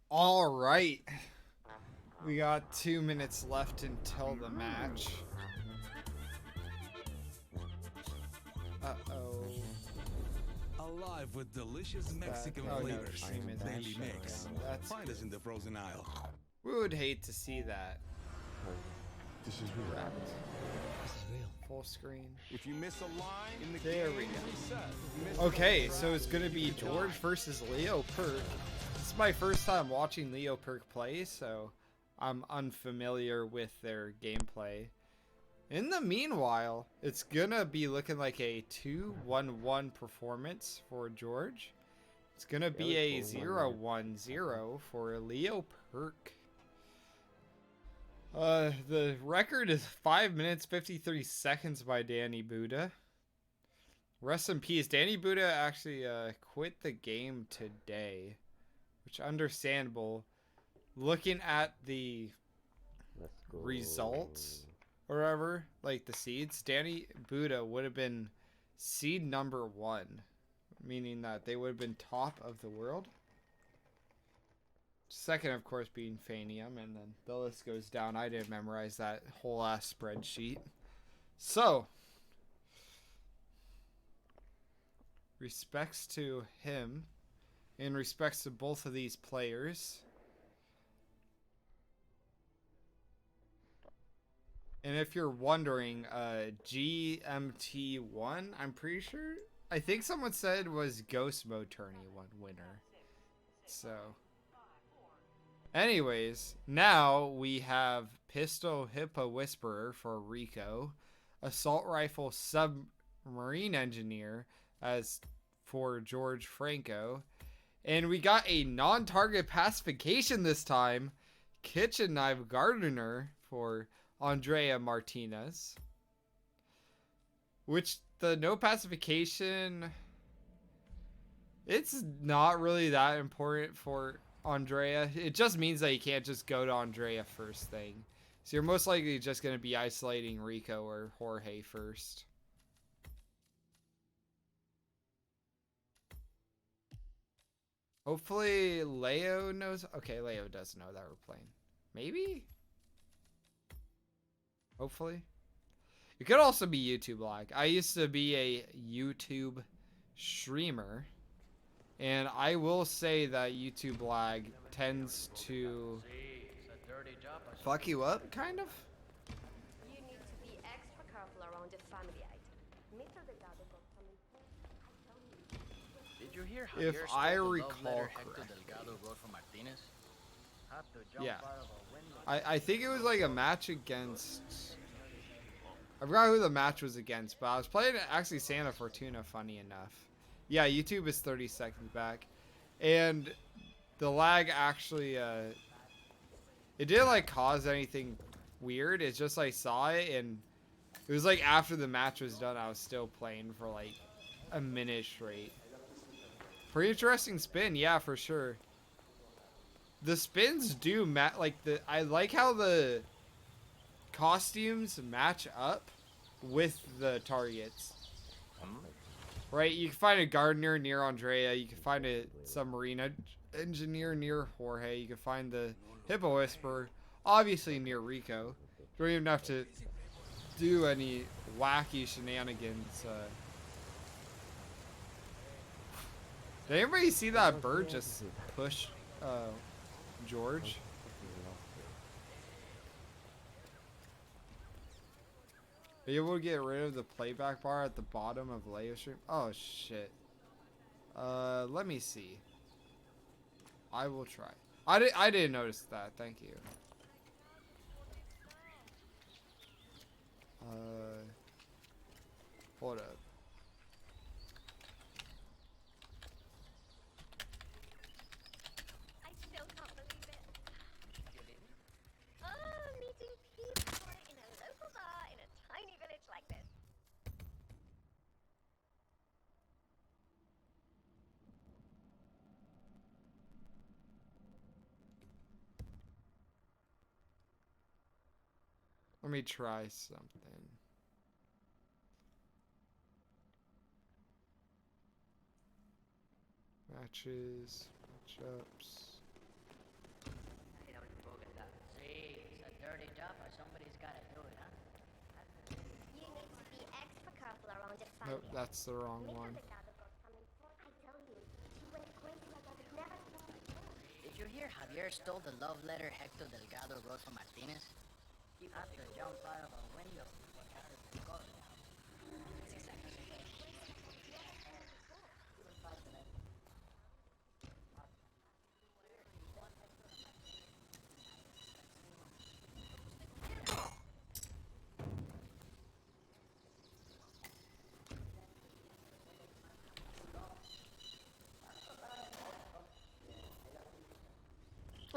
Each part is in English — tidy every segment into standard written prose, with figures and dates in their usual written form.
All right. We got 2 minutes left until the match. Uh-oh. Alive with delicious Mexican Oh, no, flavors. stream is Daily shut Mix. down. That's Find us in the frozen aisle. We would hate to see that. This is real. Correct. This is real. Full screen. If you miss a line in the There game, we go. reset. Okay, so it's gonna be George versus LeoPerkk. This is my first time watching LeoPerkk play, so I'm unfamiliar with their gameplay. In the meanwhile, it's gonna be looking like a 2-1-1 performance for George. It's gonna be a 0-1-0 for LeoPerkk. The record is 5 minutes 53 seconds by Danny Buddha. Rest in peace. Danny Buddha actually quit the game today, which understandable. Looking at the results or whatever, like the seeds, Danny Buddha would have been seed number 1, meaning that they would have been top of the world. Second, of course, being Fanium, and then the list goes down. I didn't memorize that whole ass spreadsheet. So, respects to him, in respects to both of these players. And if you're wondering, GMT1, I'm pretty sure, I think someone said was Ghost Mode Tourney one winner. So, anyways, now we have Pistol Hippo Whisperer for Rico, Assault Rifle Submarine Engineer as for George Franco, and we got a non-target pacification this time, Kitchen Knife Gardener for Andrea Martinez, which the no pacification, it's not really that important for Andrea. It just means that you can't just go to Andrea first thing. So you're most likely just going to be isolating Rico or Jorge first. Hopefully Leo knows. Okay, Leo does know that we're playing. Maybe? Hopefully. It could also be YouTube lag. I used to be a YouTube streamer, and I will say that YouTube lag tends to fuck you up, kind of. You need to be extra careful around the family item. Mr. Delgado got some important. Did you hear how If yours I stole the love recall letter Hector correctly. Delgado wrote for Martinez? Had to jump Yeah. out of a window. I think it was like a match against... I forgot who the match was against, but I was playing actually Santa Fortuna, funny enough. Yeah, YouTube is 30 seconds back. And the lag actually, it didn't like cause anything weird. It's just I saw it, and it was like after the match was done, I was still playing for like a minute straight. Pretty interesting spin, yeah, for sure. The spins do I like how the costumes match up with the targets. Right, you can find a gardener near Andrea, you can find a submarine engineer near Jorge, you can find the Hippo Whisperer obviously near Rico. You don't even have to do any wacky shenanigans. Did anybody see that bird just push George? Are you able to get rid of the playback bar at the bottom of Leo's stream? Oh shit. Let me see. I will try. I didn't notice that. Thank you. Hold up. I still can't believe it. Oh, meeting people in a local bar in a tiny village like this. Let me try something. Matches, matchups. Nope, that's the wrong one. Did you hear Javier stole the love letter Hector Delgado wrote for Martinez? He had to jump out of a window before carrying the Gorg down. That's exactly what he did. He was fighting it.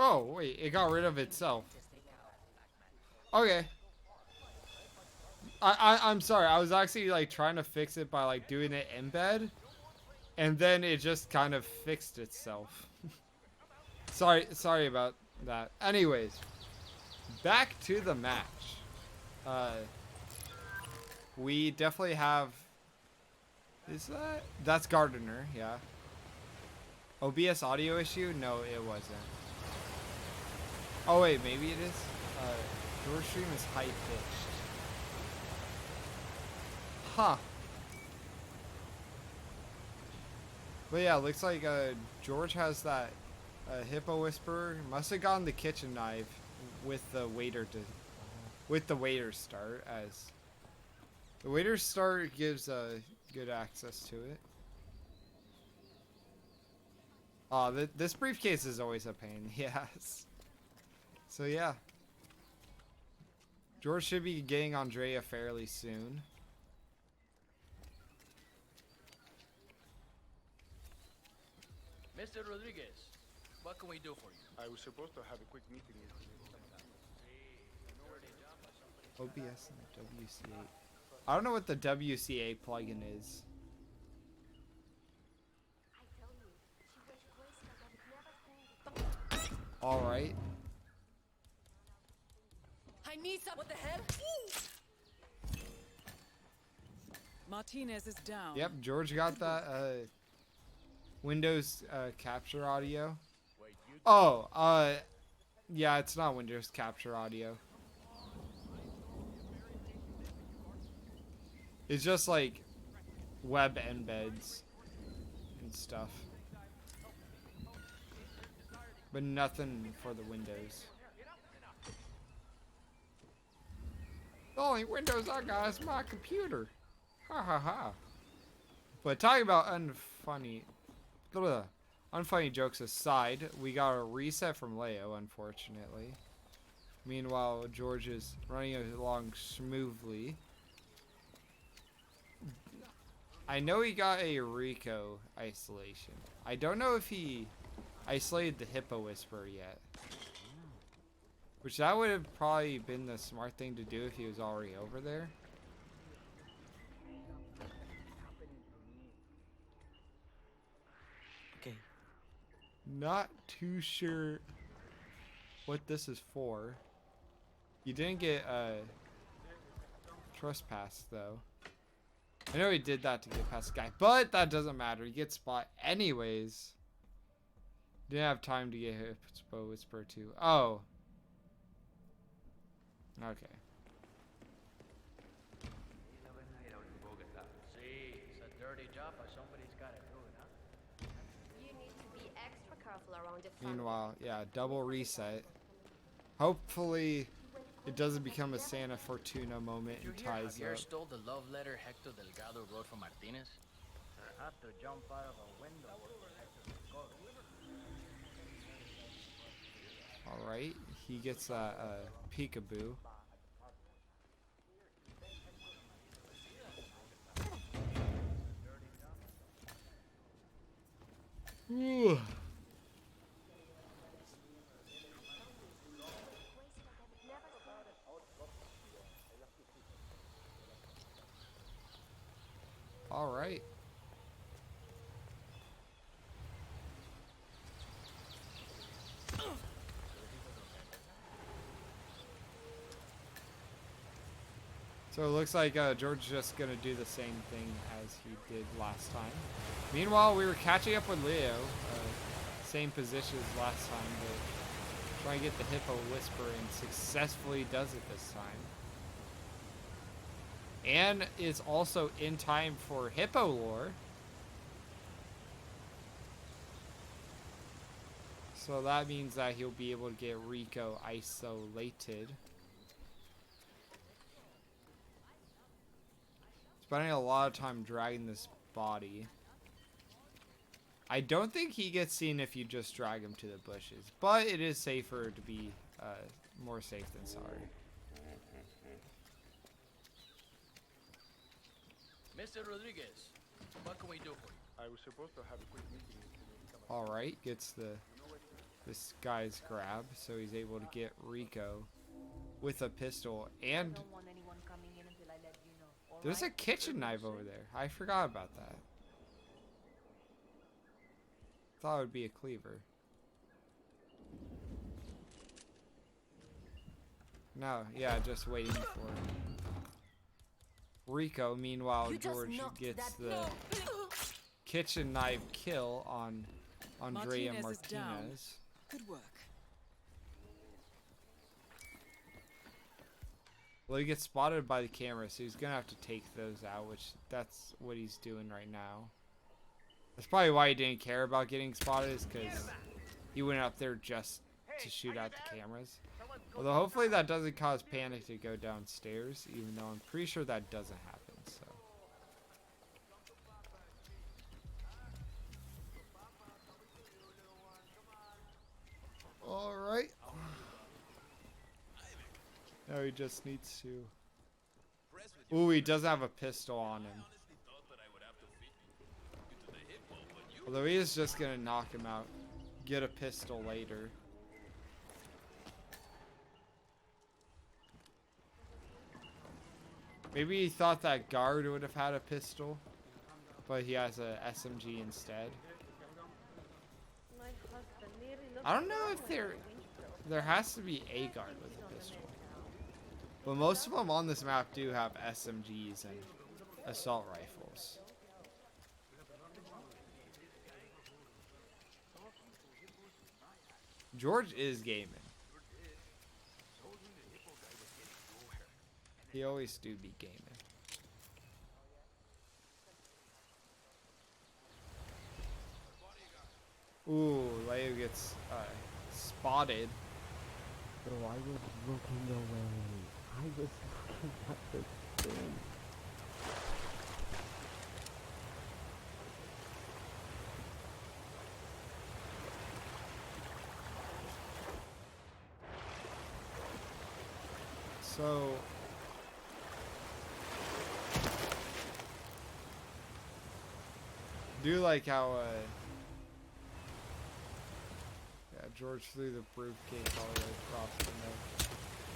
Oh, wait, it got rid of itself. Okay. I'm sorry, I was actually like trying to fix it by like doing it embed, and then it just kind of fixed itself. sorry about that. Anyways, back to the match. We definitely have. That's Gardener? Yeah. OBS audio issue? No, it wasn't. Oh wait, maybe it is. Your stream is high pitched. Huh. But yeah, looks like George has that hippo whisperer. Must have gotten the kitchen knife with the waiter start, as the waiter start gives good access to it. Oh, this briefcase is always a pain. Yes. So yeah, George should be getting Andrea fairly soon. Mr. Rodriguez, what can we do for you? I was supposed to have a quick meeting yesterday. OBS and the WCA. I don't know what the WCA plugin is. All right. I need some. What the hell? Martinez is down. Yep, George got that Windows capture audio. Oh, yeah, it's not Windows capture audio. It's just like web embeds and stuff. But nothing for the Windows. The only Windows I got is my computer. Ha ha ha. But talking about unfunny jokes aside, we got a reset from Leo, unfortunately. Meanwhile, George is running along smoothly. I know he got a Rico isolation. I don't know if he isolated the Hippo Whisperer yet. Which that would have probably been the smart thing to do if he was already over there. Okay. Not too sure what this is for. You didn't get trespass though. I know he did that to get past the guy, but that doesn't matter. He gets spot anyways. Didn't have time to get Hippo Whisperer too. Oh. Okay. See, it's a dirty job, but somebody's got to do it, huh? You need to be extra careful around the family. Meanwhile, yeah, double reset. Hopefully, it doesn't become a Santa Fortuna moment Did you and hear ties Javier up. stole the love letter Hector Delgado wrote for Martinez? Had to jump out of a window before Hector Delgado. Alright, he gets that peekaboo. Ooh. All right. So it looks like George's just gonna do the same thing as he did last time. Meanwhile, we were catching up with Leo, same position as last time, but trying to get the Hippo Whisper and successfully does it this time. And is also in time for Hippo lore. So that means that he'll be able to get Rico isolated. Spending a lot of time dragging this body. I don't think he gets seen if you just drag him to the bushes, but it is safer to be more safe than sorry. Mr. Rodriguez, what can we do for you? I was supposed to have a quick meeting with you. All right, gets this guy's grab, so he's able to get Rico with a pistol. And there's a kitchen knife over there. I forgot about that. Thought it would be a cleaver. No, yeah, just waiting for Rico. Meanwhile, George gets the kitchen knife kill on Andrea Martinez is down. Martinez. Good work. Well, he gets spotted by the camera, so he's gonna have to take those out, which that's what he's doing right now. That's probably why he didn't care about getting spotted, is because he went up there just to shoot at the cameras. Although hopefully that doesn't cause Panic to go downstairs, even though I'm pretty sure that doesn't happen, so. Alright. Now he just needs to... Ooh, he does have a pistol on him. Although he is just gonna knock him out. Get a pistol later. Maybe he thought that guard would have had a pistol, but he has a SMG instead. I don't know if there has to be a guard with a pistol. But most of them on this map do have SMGs and assault rifles. George is gaming. He always do be gaming. Ooh, Leo gets spotted. Bro, I was looking away. I was looking at the thing. So do like how yeah, George threw the briefcase all the way across the net.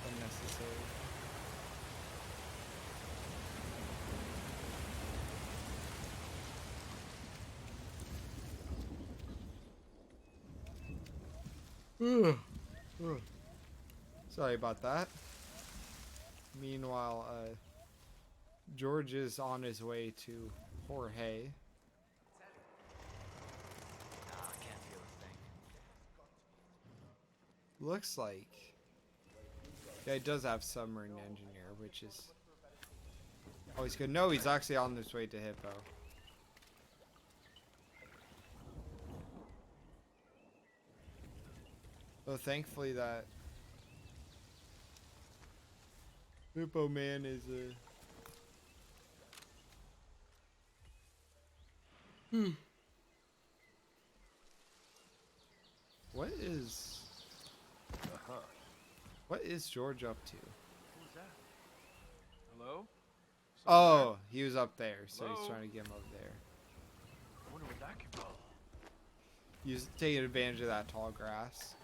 Unnecessary. Sorry about that. Meanwhile, George is on his way to Jorge. I can't feel a thing. Looks like... Yeah, he does have submarine engineer, which is always good. No, he's actually on his way to Hippo. So thankfully that Hippo man is What is George up to? Who's that? Hello? Oh, he was up there, so he's Hello? trying to get him over there. I wonder where that came from. He's taking advantage of that tall grass.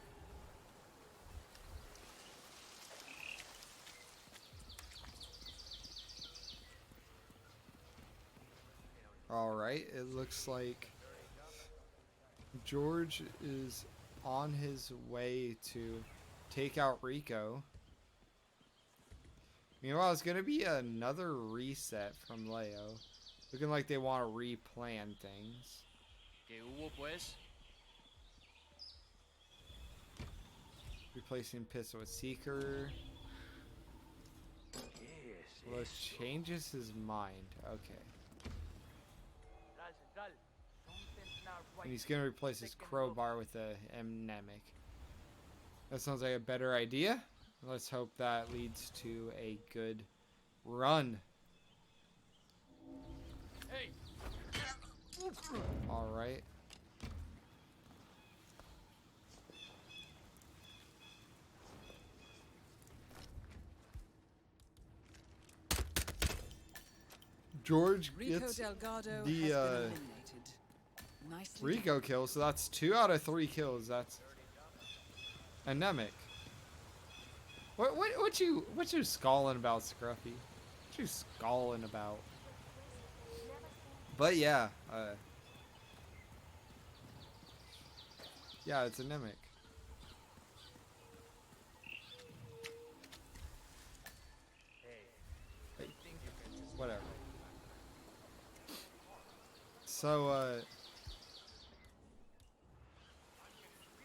Alright, it looks like George is on his way to take out Rico. Meanwhile, it's going to be another reset from Leo. Looking like they want to replan things. ¿Qué hubo, pues? Replacing pistol with Seeker. So it changes his mind. Okay. And he's gonna replace his crowbar with a mnemic. That sounds like a better idea. Let's hope that leads to a good run. Hey, All right. George Rico gets Delgado has the been eliminated. Nicely done. Rico kill, so that's 2 out of 3 kills. That's anemic. What you scalding about, Scruffy? What you scalding about? But yeah, yeah, it's anemic. Hey, whatever. So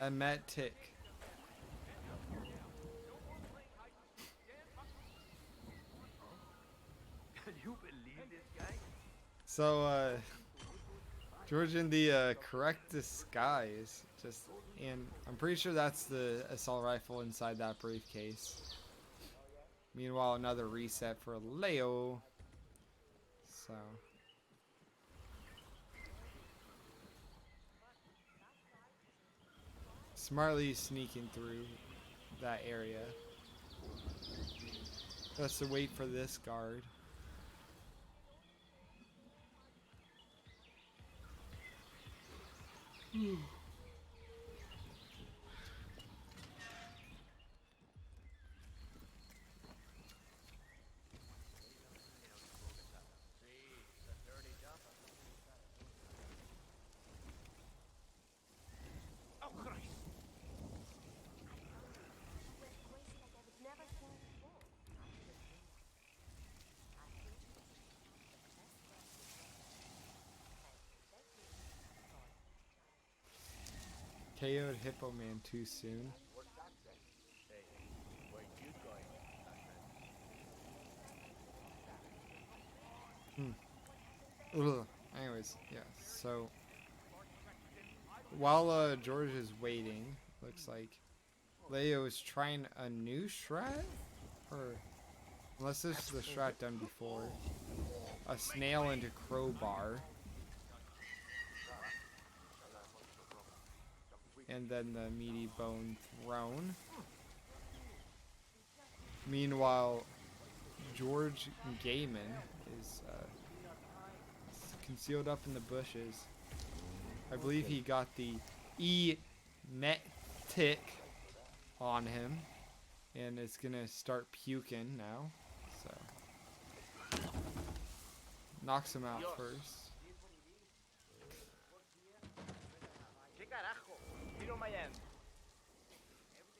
I met Tick. Can you believe this guy? So George in the correct disguise, and I'm pretty sure that's the assault rifle inside that briefcase. Meanwhile, another reset for Leo. So smartly sneaking through that area. Just to wait for this guard. Oh, Christ. KO'd Hippo Man too soon. Ugh. Anyways, yeah. So while George is waiting, looks like Leo is trying a new strat, or unless this is the strat done before, a snail into crowbar, and then the meaty bone thrown. Meanwhile, George Gaiman is concealed up in the bushes. I believe he got the E-Met-Tick on him, and it's gonna start puking now. So knocks him out first.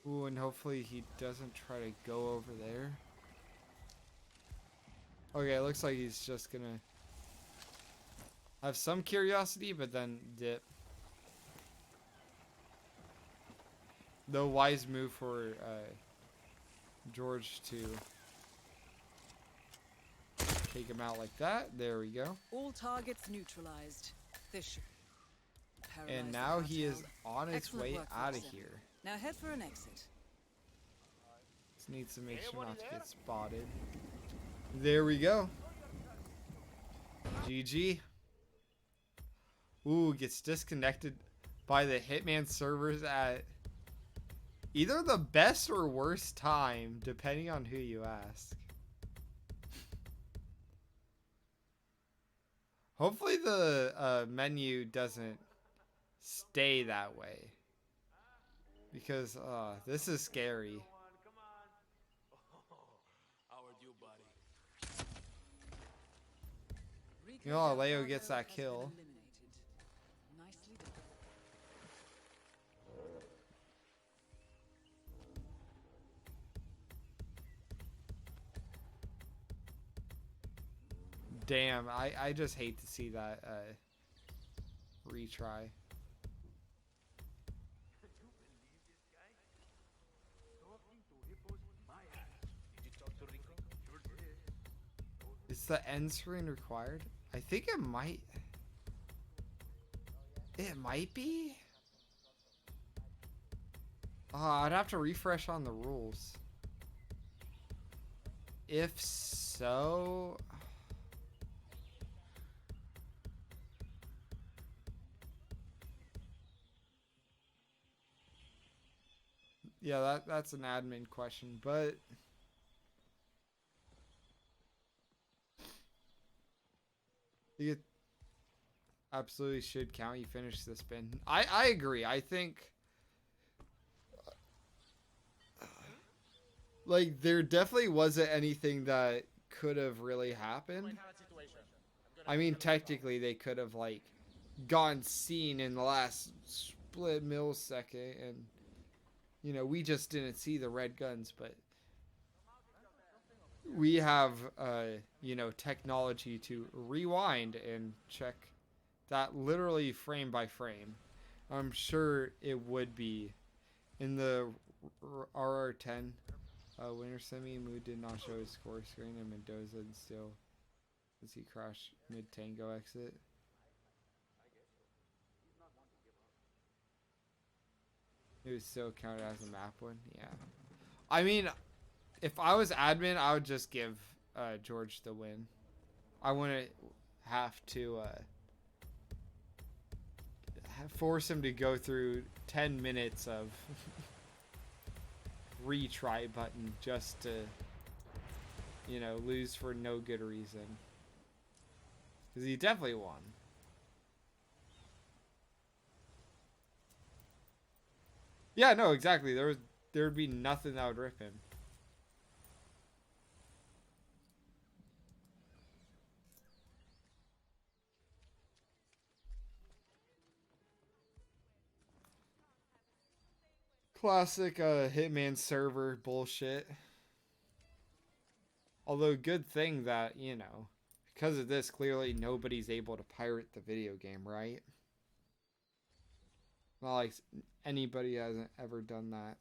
Ooh, and hopefully he doesn't try to go over there. Okay, it looks like he's just gonna have some curiosity, but then dip. The wise move for George to take him out like that. There we go. All targets neutralized. This should paralyze And the now he is cartel. on his Excellent way work, out of Foxen. here. Now head for an exit. Just needs to make sure not to get spotted. There we go. GG. Ooh, gets disconnected by the Hitman servers at either the best or worst time, depending on who you ask. Hopefully the menu doesn't stay that way. Because this is scary. You know how Leo gets that kill. Nicely done. Damn, I just hate to see that retry. Is the end screen required? I think it might. It might be. I'd have to refresh on the rules. If so, yeah, that's an admin question, but it absolutely should count. You finish the spin. I agree. I think like there definitely wasn't anything that could have really happened. I mean, technically they could have like gone seen in the last split millisecond, and you know we just didn't see the red guns, but we have you know, technology to rewind and check that literally frame by frame. I'm sure it would be in the RR10 winner semi. Mood did not show his score screen, and Mendoza and still does he crash mid tango exit. It was still counted as a map win. Yeah, I mean, if I was admin, I would just give George the win. I wouldn't have to force him to go through 10 minutes of retry button just to, you know, lose for no good reason. Because he definitely won. Yeah, no, exactly. There would be nothing that would rip him. Classic Hitman server bullshit. Although, good thing that, you know, because of this, clearly nobody's able to pirate the video game, right? Not like anybody hasn't ever done that.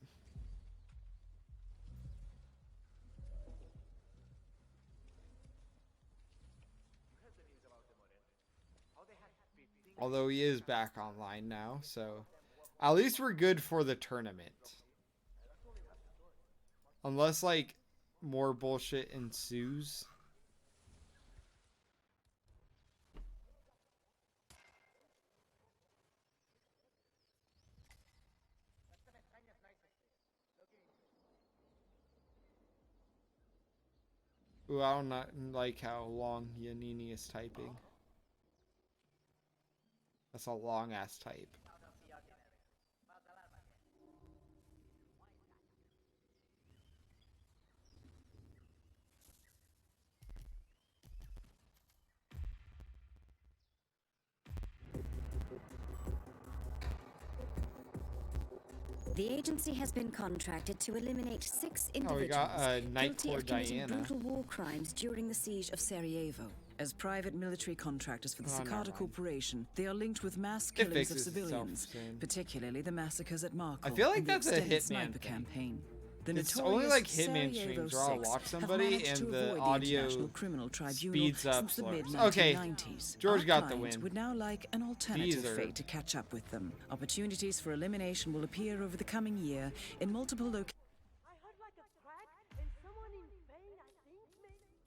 Although he is back online now, so at least we're good for the tournament. Unless, like, more bullshit ensues. Ooh, I don't not like how long Yanini is typing. That's a long ass type. The agency has been contracted to eliminate 6 Oh, individuals we got Night guilty Court of committing Diana. brutal war crimes during the siege of Sarajevo. As private military contractors for the Oh, never Cicada mind. Corporation, they are linked with mass It killings of fixes itself civilians, soon. particularly the massacres at Markov. I feel like and the that's a extended Hitman sniper thing. campaign. The It's only notorious like Hitman Sarajevo streams where I'll 6 watch have somebody managed and to the avoid audio International Criminal Tribunal speeds up since the slower. mid-1990s. George Our got the client win. would now like an alternative These are- fate to catch up with them. Opportunities for elimination will appear over the coming year in multiple locations. I heard like a crack and someone in pain, I think, maybe.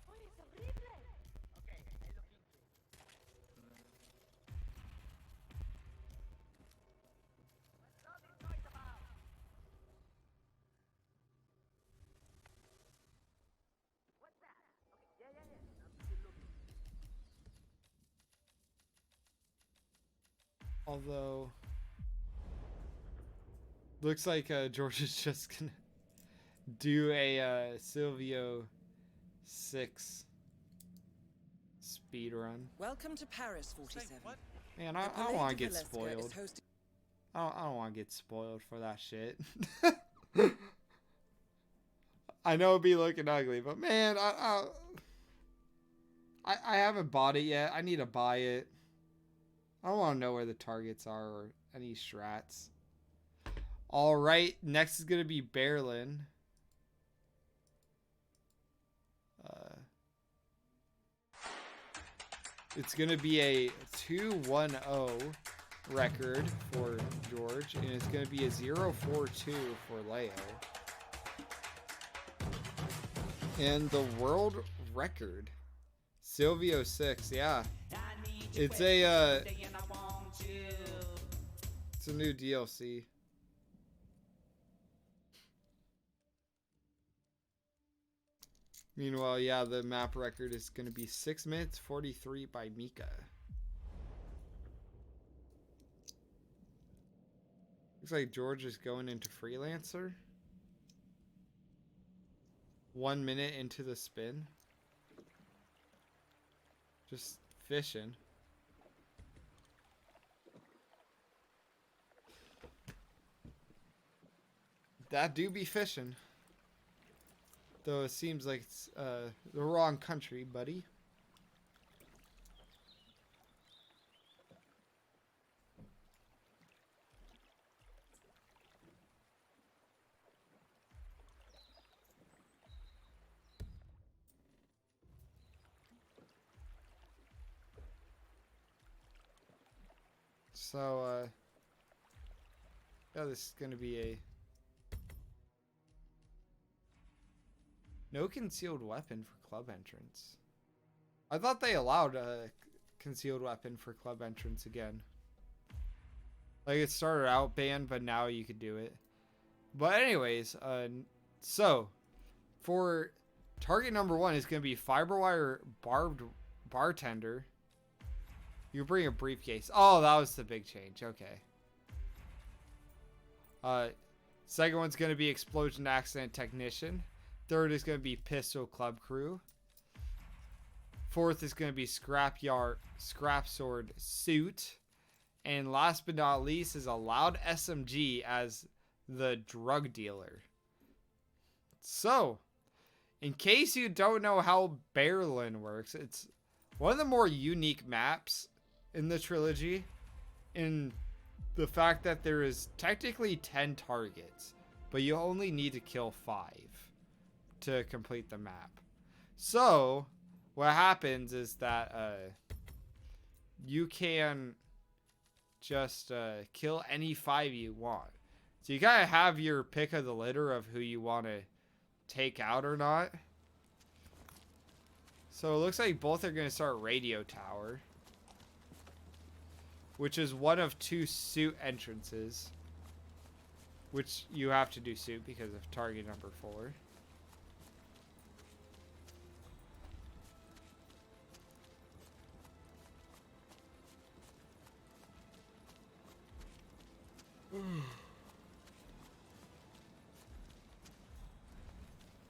Oh, it's horrible. Okay, I look into it. What's all this noise about? What's that? Okay, yeah. I'm still looking. Although, looks like George is just gonna do a Silvio 6 speed run. Welcome to Paris, 47. Man, I don't want to get spoiled. I don't want to get spoiled for that shit. I know it'd be looking ugly, but man, I haven't bought it yet. I need to buy it. I don't want to know where the targets are or any strats. All right, next is gonna be Berlin. It's going to be a 2-1-0 record for George, and it's going to be a 0-4-2 for Leo. And the world record, Silvio 6, yeah. It's a new DLC. Meanwhile, yeah, the map record is going to be 6 minutes 43 by Mika. Looks like George is going into Freelancer. 1 minute into the spin. Just fishing. That do be fishing. Though it seems like it's the wrong country, buddy. So, yeah, this is going to be a no concealed weapon for club entrance. I thought they allowed a concealed weapon for club entrance again. Like, it started out banned, but now you could do it. But anyways, so for target number 1 is going to be fiberwire barbed bartender. You bring a briefcase. Oh, that was the big change. Okay. Second one's going to be explosion accident technician. Third is going to be pistol club crew. Fourth is going to be scrap sword suit. And last but not least is a loud SMG as the drug dealer. So, in case you don't know how Berlin works, it's one of the more unique maps in the trilogy, in the fact that there is technically 10 targets, but you only need to kill 5 to complete the map. So what happens is that you can just kill any 5 you want. So you gotta have your pick of the litter of who you want to take out or not. So it looks like both are going to start radio tower, which is one of 2 suit entrances, which you have to do suit because of target number 4.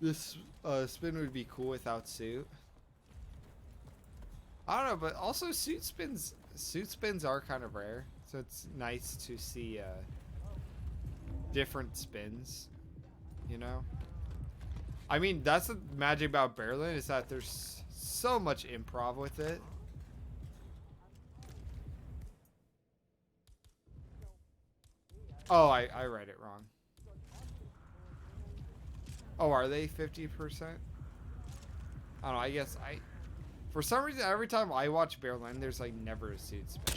This spin would be cool without suit. I don't know, but also suit spins are kind of rare, so it's nice to see different spins, you know? I mean, that's the magic about Berlin, is that there's so much improv with it. Oh, I read it wrong. Oh, are they 50%? I don't know, I guess for some reason, every time I watch Berlin, there's like never a suit spin.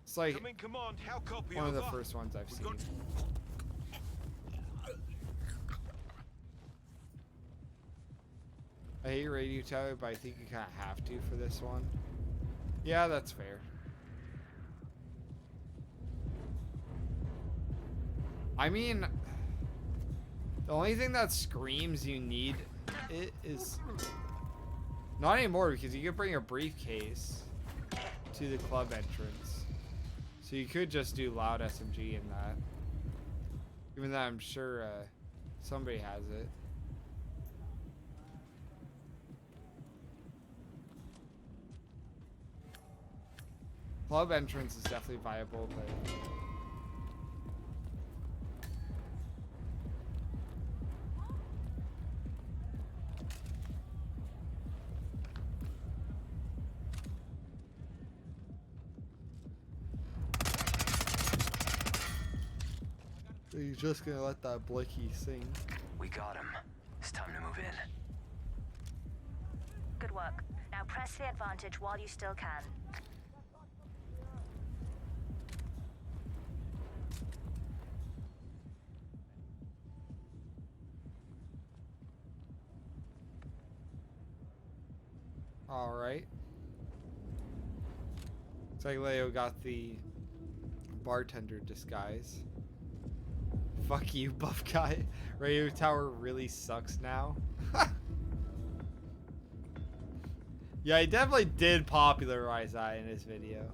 It's like one of the first ones I've seen. I hate Radio Tower, but I think you kind of have to for this one. Yeah, that's fair. I mean, the only thing that screams you need it is not anymore, because you could bring a briefcase to the club entrance. So you could just do loud SMG in that. Even though I'm sure somebody has it. Club entrance is definitely viable, but you're just gonna let that Blicky sing. We got him. It's time to move in. Good work. Now Now press the advantage while you still can. All right. Looks like Leo got the bartender disguise. Fuck you, buff guy. Radio tower really sucks now. Yeah, he definitely did popularize that in his video.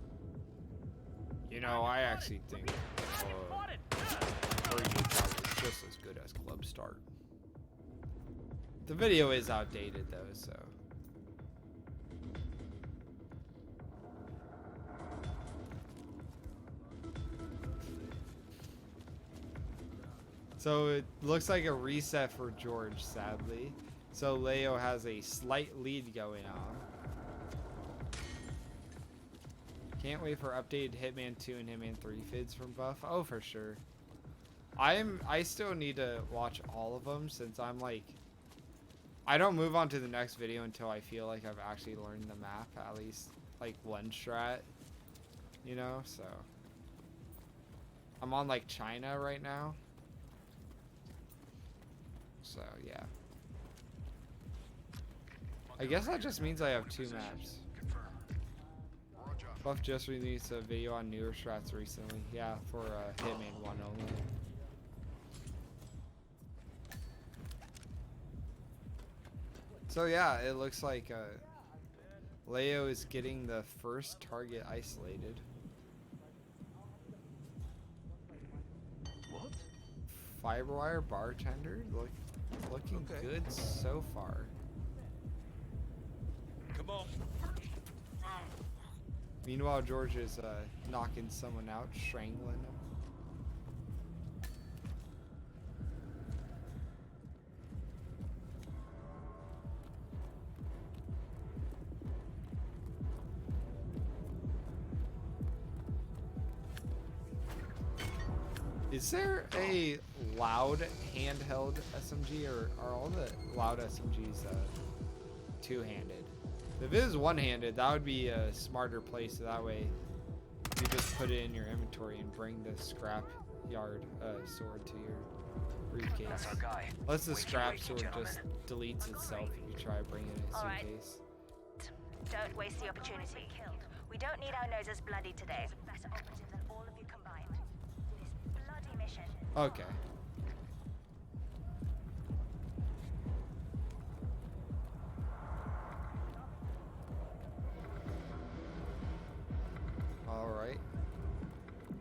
You know, I actually think Radio Tower is just as good as Club Start. The video is outdated though, so. So it looks like a reset for George, sadly. So Leo has a slight lead going on. Can't wait for updated Hitman 2 and Hitman 3 vids from Buff. Oh, for sure. I still need to watch all of them since I'm like, I don't move on to the next video until I feel like I've actually learned the map, at least like one strat, you know, so. I'm on like China right now. So yeah. I guess that just means I have 2 maps. Buff just released a video on newer strats recently. Yeah, for Hitman 1 only. So yeah, it looks like Leo is getting the first target isolated. What? Fiberwire bartender, looking good so far. Come on. Meanwhile, George is knocking someone out, strangling him. Is there a loud handheld SMG, or are all the loud SMGs two-handed? If it is one-handed, that would be a smarter play, so that way you just put it in your inventory and bring the scrap yard sword to your briefcase. That's our guy. Unless the scrap Wakey, sword gentlemen. just deletes itself if you try bringing it in a All right. suitcase. Don't waste the opportunity. We don't need our noses bloody today. Better operative than all of you combined. This bloody mission. Okay. Alright.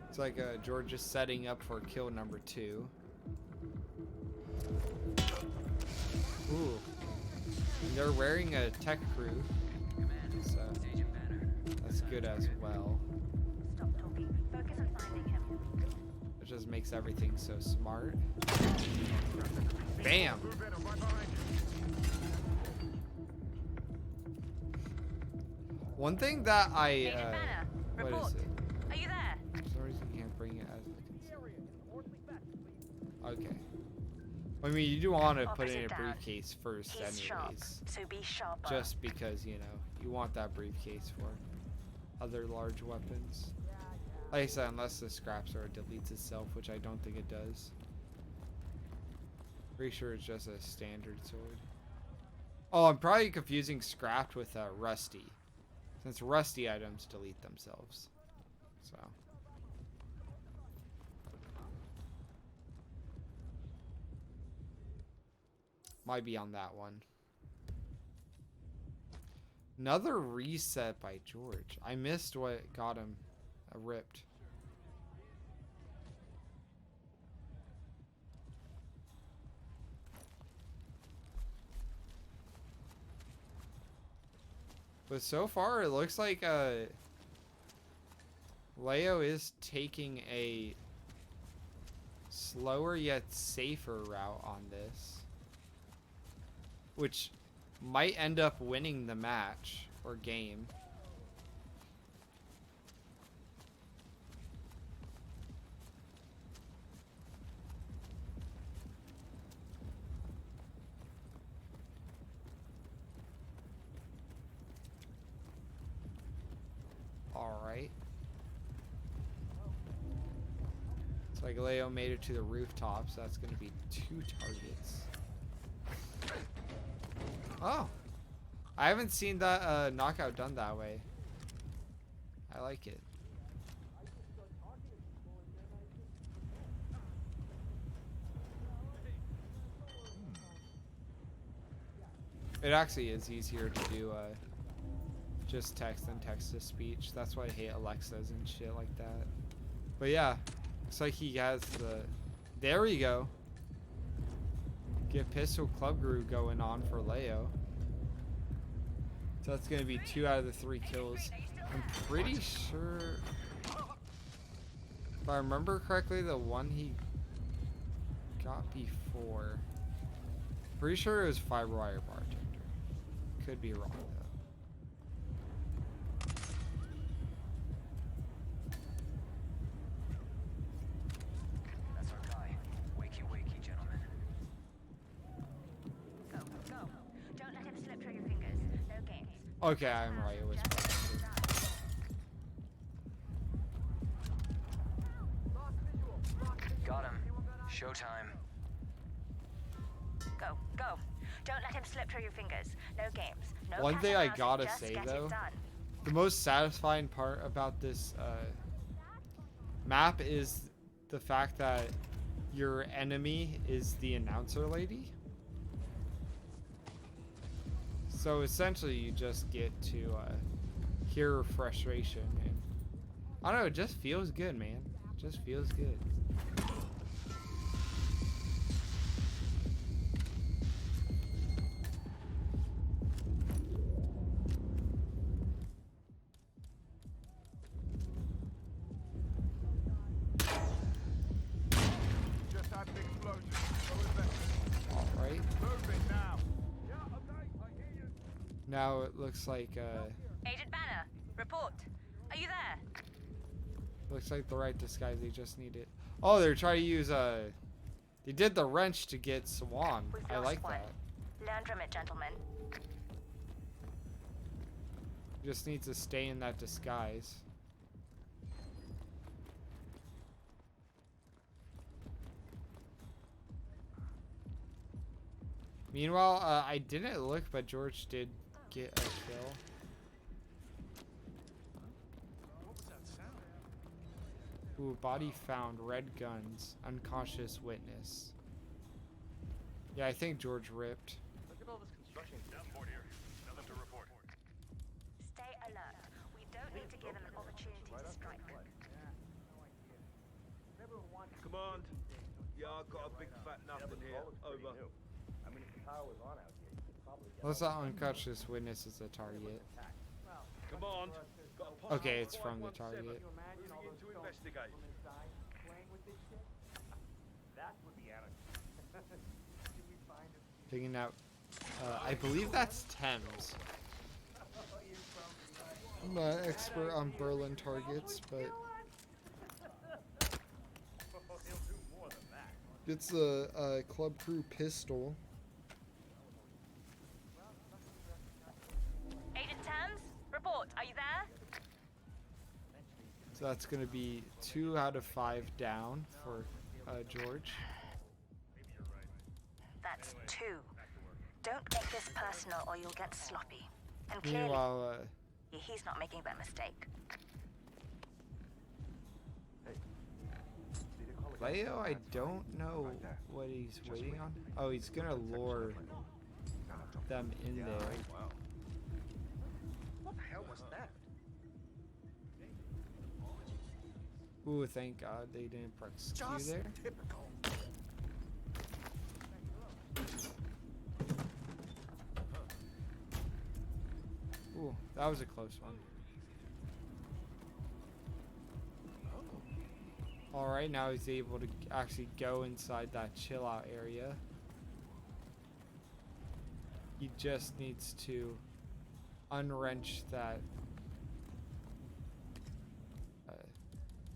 It's like George is setting up for kill number 2. Ooh. And they're wearing a tech crew. So that's good as well. Stop talking. Focus on finding him. It just makes everything so smart. Bam! One thing that I Agent Banner, what report. is it? Are you there? For some reason you can't bring it as a Okay. I mean, you do want to put it in a Officer Dad, briefcase first He's sharp, anyways. so be sharper. Just because, you know, you want that briefcase for other large weapons. Like I said, unless the scrap sword deletes itself, which I don't think it does. Pretty sure it's just a standard sword. Oh, I'm probably confusing scrapped with rusty. Since rusty items delete themselves. So. Might be on that one. Another reset by George. I missed what got him ripped. But so far, it looks like Leo is taking a slower yet safer route on this, which might end up winning the match or game. It's like Leo made it to the rooftop, so that's going to be 2 targets. Oh. I haven't seen that knockout done that way. I like it. It actually is easier to do just text than text-to-speech. That's why I hate Alexas and shit like that. But yeah, looks like he has the... There we go. Get Pistol Club Guru going on for Leo. So that's going to be 2 out of the 3 kills. I'm pretty sure... If I remember correctly, the one he got before... Pretty sure it was Fiberwire Bartender. Could be wrong, though. That's our guy. Wakey, wakey, gentlemen. Go, go. Don't let him slip through your fingers. No games. Okay, I'm right. It was Bartender. Got him. Showtime. Go, go. Don't let him slip through your fingers. No games. No One cat thing and I mouse, gotta just say, get it though, done. the most satisfying part about this map is the fact that your enemy is the announcer lady. So essentially you just get to hear her frustration, and I don't know, it just feels good, man. It just feels good. Just had an explosion. Alright. Move it now. Now it looks like Agent Banner, report. Are you there? the right disguise. They just need it. Oh, they're trying to use they did the wrench to get Swan. We've I lost like one. that. Learn from it, gentlemen. Just needs to stay in that disguise. Meanwhile, I didn't look, but George did get a kill. Ooh, body found, red guns, unconscious witness. Yeah, I think George ripped. Look at all this construction. Nothing to report. Stay alert. We don't need to give him an opportunity to strike. Command. Yeah, I've got a big fat nothing here. Over. I mean, if the power was on out here, you could probably get Let's not unconscious witness as the target. Command. Got a Okay, it's from the target. Moving in to investigate. that would be anarchy. Picking out, I believe that's Thames. I'm not an expert on Berlin targets, but it's a Club Crew pistol. Agent Thames, report. Are you there? So that's going to be 2 out of 5 down for George. That's 2. Don't make this personal or you'll get sloppy. And clearly, Meanwhile, he's not making that mistake. Leo, I don't know what he's waiting on. Oh, he's going to lure them in there. What the hell was that? Ooh, thank God they didn't press Q there. Typical. Ooh, that was a close one. Alright, now he's able to actually go inside that chill out area. He just needs to unwrench that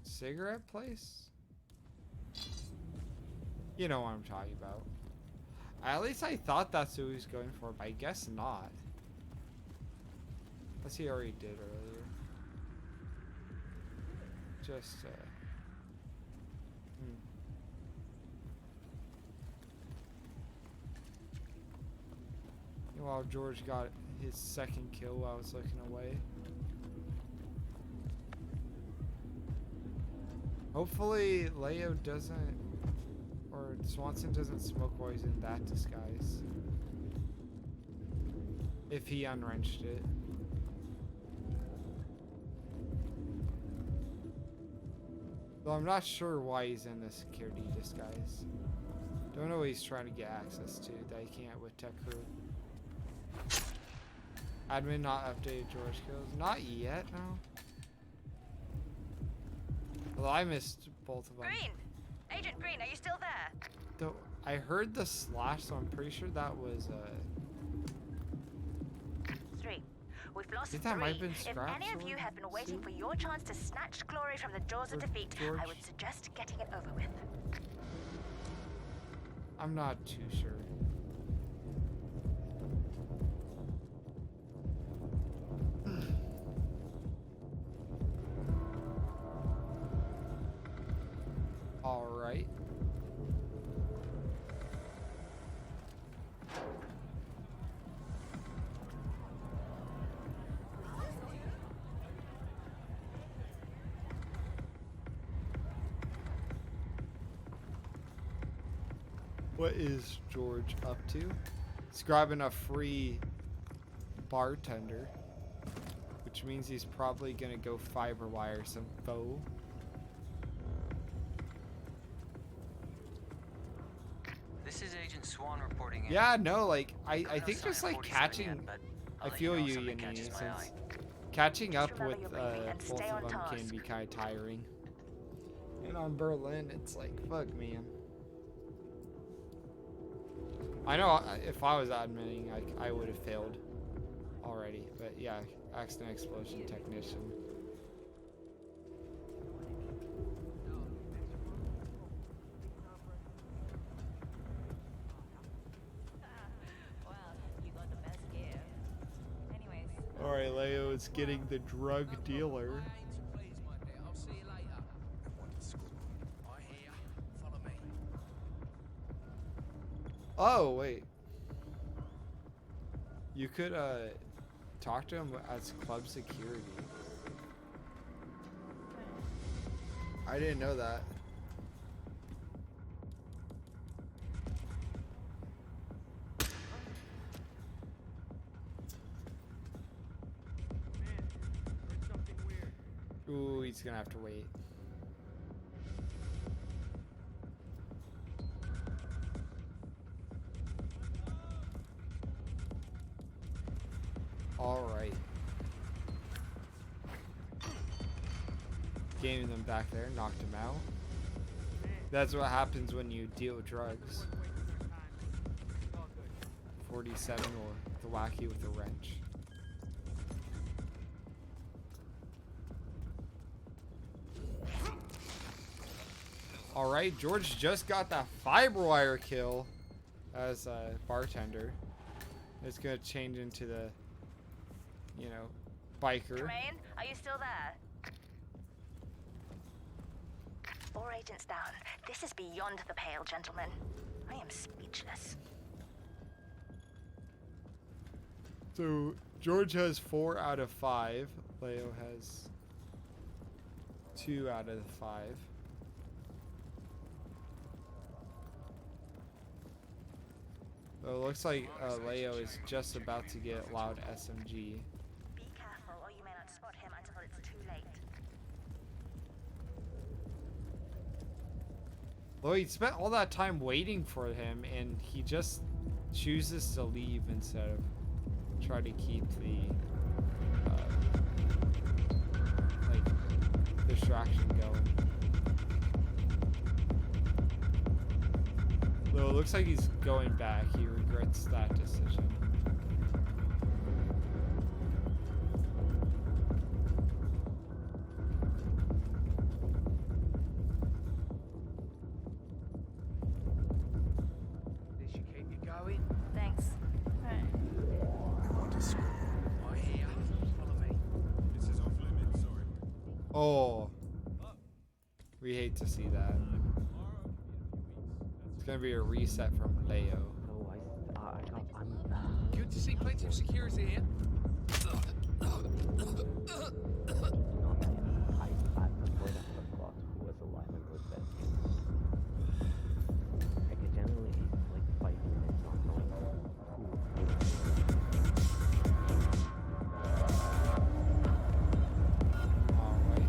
cigarette place? You know what I'm talking about. At least I thought that's who he was going for, but I guess not. As he already did earlier. Just, while George got his second kill while I was looking away. Hopefully Leo doesn't, or Swanson doesn't smoke while he's in that disguise. If he unwrenched it. Though I'm not sure why he's in the security disguise. Don't know what he's trying to get access to that he can't with Tech Crew. Admin not updated George kills. Not yet, no. Well, I missed both of them. Green! Agent Green, are you still there? Though I heard the slash, so I'm pretty sure that was 3. We've lost think that 3. might have been If scraps any of or you have been waiting soup? for your chance to snatch glory from the jaws of Or defeat, George? I would suggest getting it over with. I'm not too sure. All right. What is George up to? He's grabbing a free bartender, which means he's probably gonna go fiber wire some foe. This is Agent Swan reporting in. Yeah, no, like I No think sign just of like 47 catching. yet, but I I'll let feel know if you, something Yanni, catches my since eye. catching up remember with your briefing and both stay of on them can task. be kind of tiring. And on Berlin, it's like, fuck, man. I know if I was admitting, I would have failed already. But yeah, accident explosion technician. Well, you got the best gear. Anyways. Alright, Leo is getting the drug dealer. I'll see you later. I hear. Follow me. Oh, wait. You could talk to him as club security. I didn't know that. Ooh, he's gonna have to wait. Alright. Gaining them back there, knocked him out. That's what happens when you deal drugs. 47 or the wacky with a wrench. Alright, George just got that fiber wire kill as a bartender. It's gonna change into the, you know, biker. Tremaine, are you still there? 4 agents down. This is beyond the pale, gentlemen. I am speechless. So George has 4 out of 5. Leo has 2 out of 5. So it looks like Leo is just about to get loud SMG. Be careful, or you may not spot him until it's too late. Well, he spent all that time waiting for him, and he just chooses to leave instead of try to keep the like distraction going. Though it looks like he's going back. He regrets that decision. This should keep you going. Thanks. I hear. Follow me. This is off limits, sorry. Oh, we hate to see that. It's gonna be a reset from Leo. No, I'm. Good to see plenty of security here. Not high platinum point I forgot who was alignment was best. I could generally like 5 minutes not knowing who. Alright.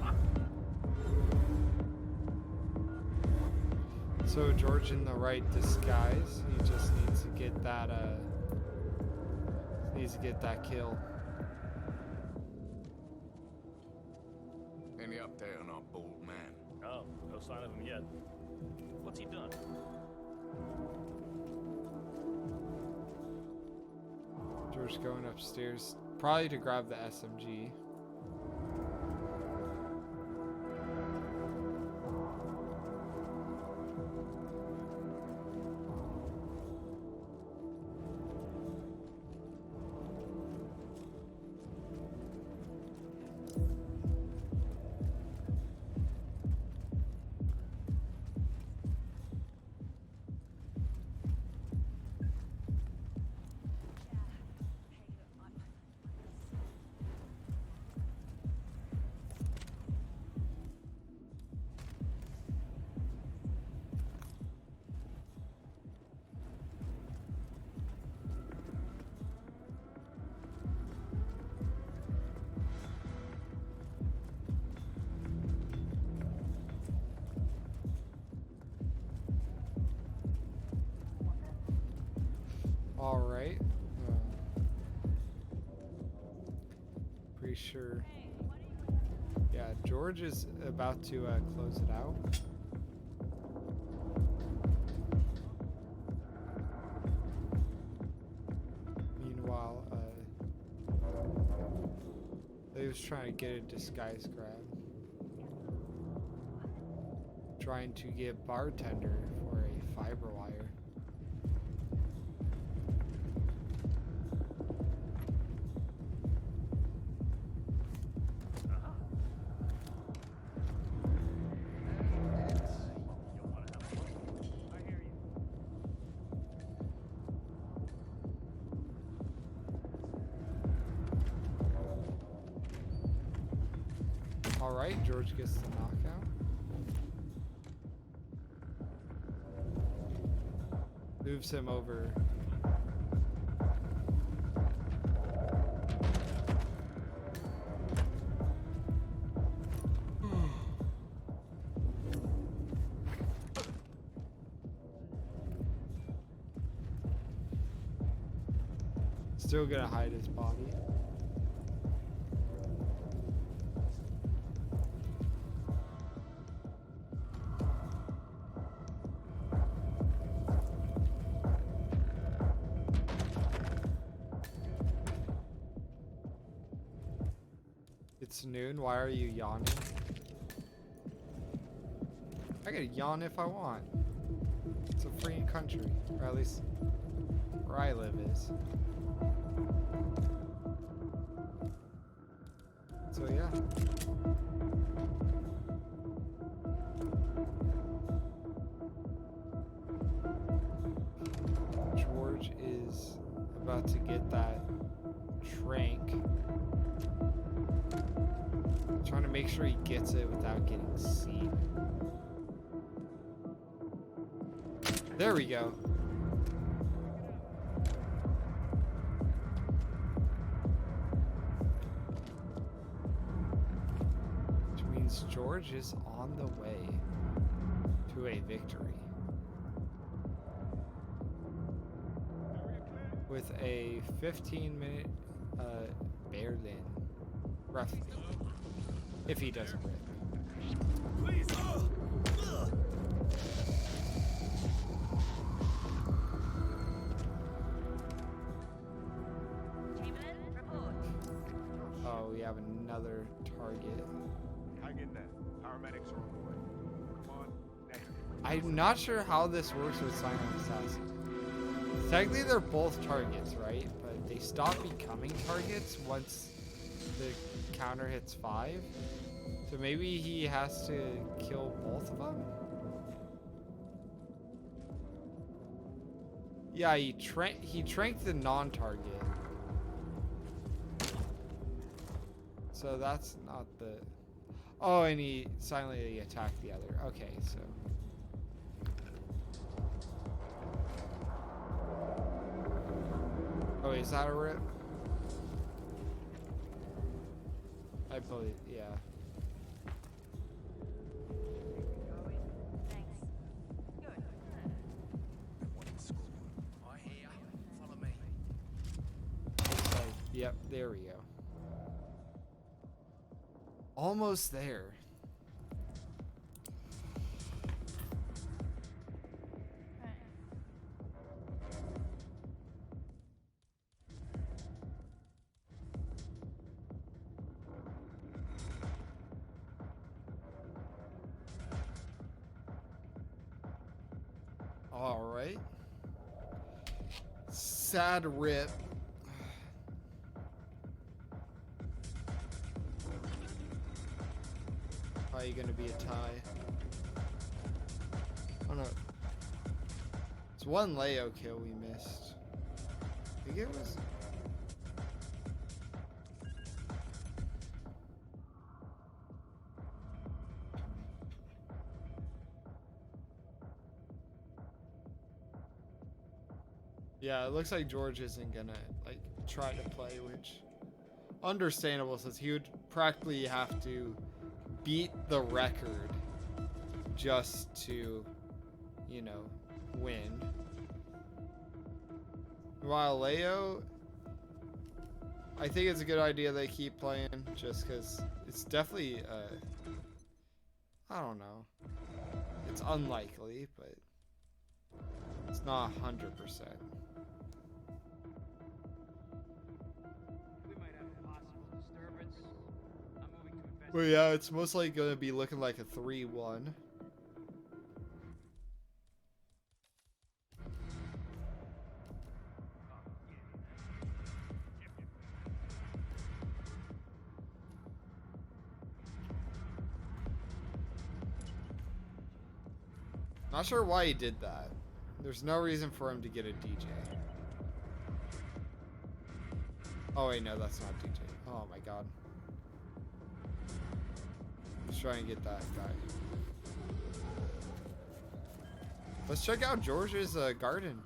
So George in the right disguise. He just needs to get that kill. Any update on our bald man? Oh, no sign of him yet. What's he done? George going upstairs, probably to grab the SMG. All right. Pretty sure. Yeah, George is about to close it out. Meanwhile, they was trying to get a disguise grab. Trying to get bartender for a fiber wire. Alright, George gets the knockout. Moves him over. Still gonna hide his body. It's noon, why are you yawning? I can yawn if I want. It's a free country, or at least where I live is. So yeah. George is about to get that trank. Trying to make sure he gets it without getting seen. There we go. Which means George is on the way to a victory. With a 15-minute Berlin, roughly. If he doesn't rip. Please. Oh, we have another target. Hang in there. Paramedics are on the way. Come on, next. I'm not sure how this works with Silent Assassin. Technically, they're both targets, right? But they stop becoming targets once the counter hits 5. So maybe he has to kill both of them? Yeah, he tranked the non-target. So that's not the... Oh, and he silently attacked the other. Okay, so... Oh, is that a rip? I believe, yeah. I hear. Follow me. Looks like, yep, there we go. Almost there. All right. Sad rip. Probably gonna be a tie. Oh no. It's one Leo kill we missed. I think it was. Yeah, it looks like George isn't gonna like try to play, which understandable since he would practically have to beat the record just to, you know, win. While Leo, I think it's a good idea they keep playing just because it's definitely, I don't know. It's unlikely, but it's not 100%. Well, yeah, it's most likely going to be looking like a 3-1. Not sure why he did that. There's no reason for him to get a DJ. Oh wait, no, that's not DJ. Oh my god. Let's try and get that guy. Let's check out George's garden.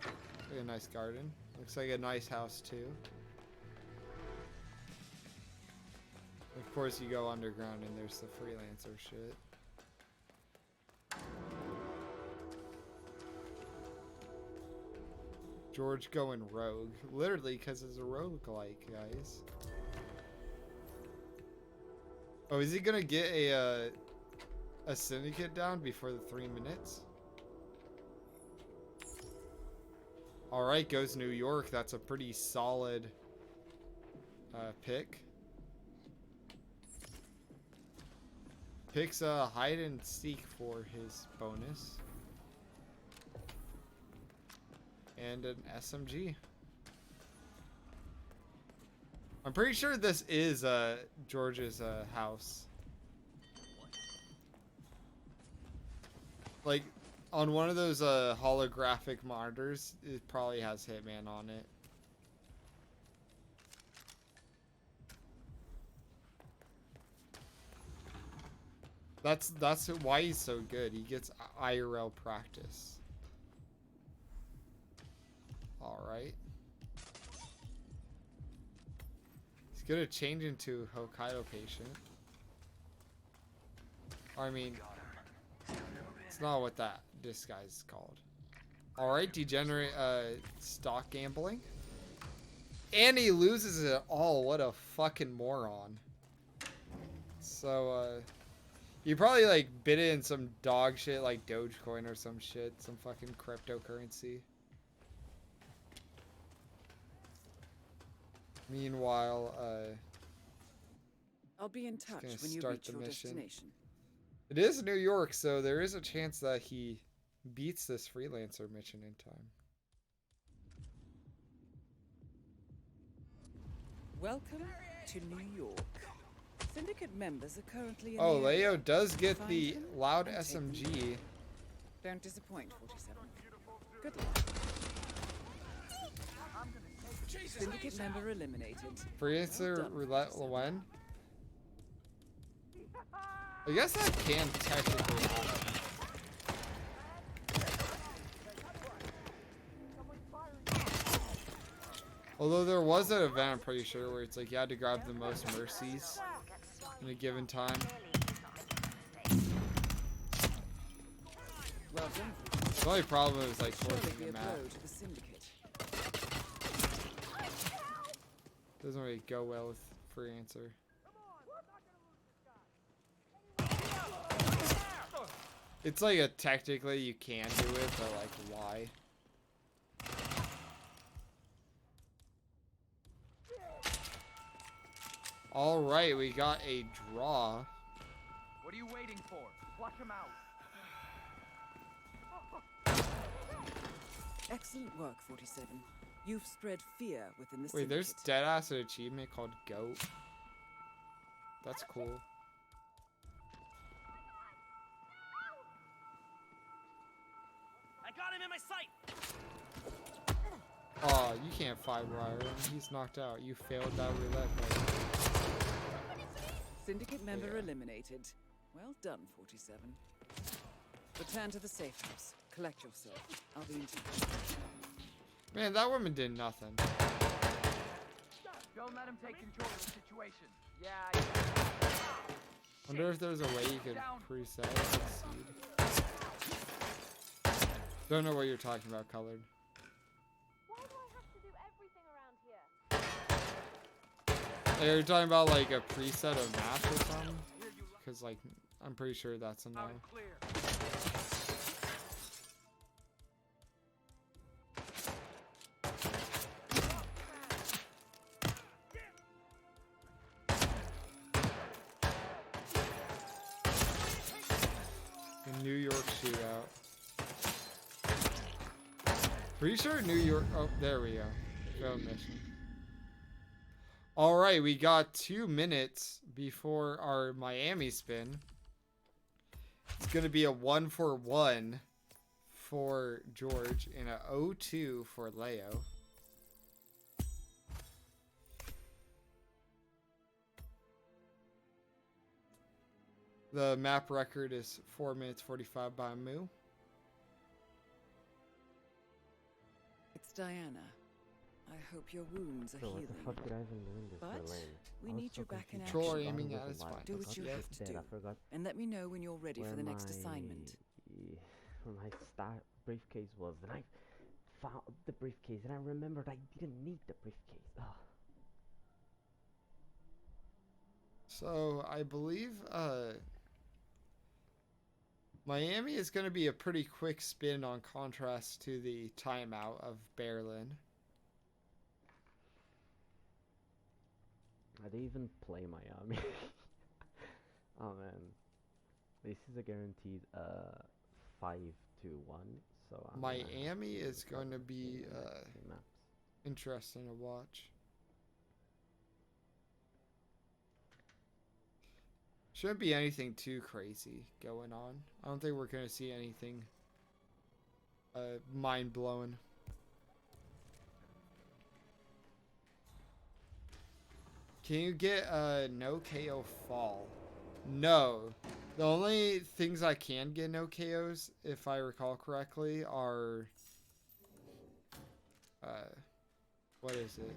Like a nice garden. Looks like a nice house too. Of course you go underground and there's the freelancer shit. George going rogue. Literally, because it's a roguelike, guys. Oh, is he gonna get a syndicate down before the 3 minutes? Alright, goes New York. That's a pretty solid pick. Picks a hide and seek for his bonus. And an SMG. I'm pretty sure this is George's house. Like on one of those holographic monitors, it probably has Hitman on it. That's why he's so good. He gets IRL practice. Alright. He's gonna change into Hokkaido patient. I mean, it's not what that disguise is called. Alright, degenerate stock gambling. And he loses it all. What a fucking moron. So, you probably like bid in some dog shit like Dogecoin or some shit. Some fucking cryptocurrency. Meanwhile, I'll be in touch when you reach your destination. It is New York, so there is a chance that he beats this freelancer mission in time. Welcome to New York. Syndicate members are currently in Oh, the Leo area. does get Find the them loud and take them SMG. down. Don't disappoint, 47. Good luck. Syndicate member eliminated. Freelancer Roulette Llewellyn. I guess that can technically happen. Although there was an event, I'm pretty sure, where it's like you had to grab the most mercies in a given time. Well done. The only problem is like Surely forcing be the a map. blow to the syndicate. Doesn't really go well with Freelancer. It's like a technically you can do it, but like why? All right, we got a draw. What are you waiting for? Flush him out. Excellent work, 47. You've spread fear within the Wait, syndicate. there's deadass an achievement called Goat. That's cool. I got him in my sight. Oh, you can't fight wire him. He's knocked out. You failed that roulette play. Syndicate member eliminated. Well done, 47. Return to the safe house. Collect yourself. I'll be in touch. Man, that woman did nothing. Don't let him take control of the situation. Yeah. Wonder if there's a way you could preset succeed. Don't know what you're talking about, Colored. Why do I have to do everything around here? You're talking about like a preset of map or something? Because like, I'm pretty sure that's a no. The New York shootout. Pretty sure New York. Oh, there we go. Failed mission. All right, we got 2 minutes before our Miami spin. It's gonna be a 1-for-1 for George and a 0-2 for Leo. The map record is 4 minutes 45 by Moo. It's Diana. I hope your wounds are So what healing. the fuck did I even do in this But lane? we I was need so you back in confused. Control action. aiming I at was his alive. spine. Do I what forgot you to have hit to dead. do. I forgot And let me know when you're ready for the next assignment. where my briefcase was, and I found the briefcase, and I remembered I didn't need the briefcase. Ugh. So I believe Miami is going to be a pretty quick spin on contrast to the timeout of Berlin. I didn't even play Miami. Oh man, this is a guaranteed 5-1. So I'm Miami is going to be maps. interesting to watch. Shouldn't be anything too crazy going on. I don't think we're going to see anything mind-blowing. Can you get no KO fall? No. The only things I can get no KOs, if I recall correctly, are... what is it?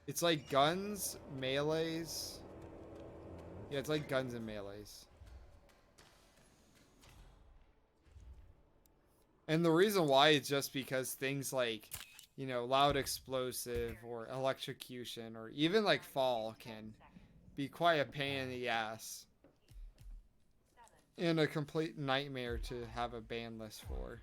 It's like guns, melees... Yeah, it's like guns and melees. And the reason why is just because things like, you know, loud explosive or electrocution or even like fall can be quite a pain in the ass. And a complete nightmare to have a ban list for.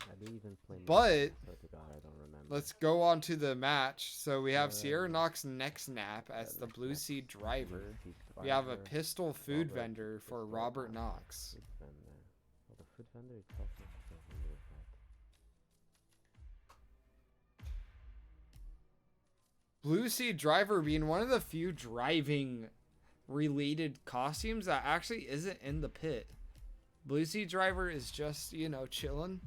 I didn't even play But swear to God, I don't remember. let's go on to the match. So we have Sierra Knox next snap as the Blue Sea driver. We have a pistol food vendor for Robert Knox. Food vendor. Well, the food vendor itself is so weird, but Blue Sea driver being one of the few driving related costumes that actually isn't in the pit. Blue Sea driver is just, you know, chilling,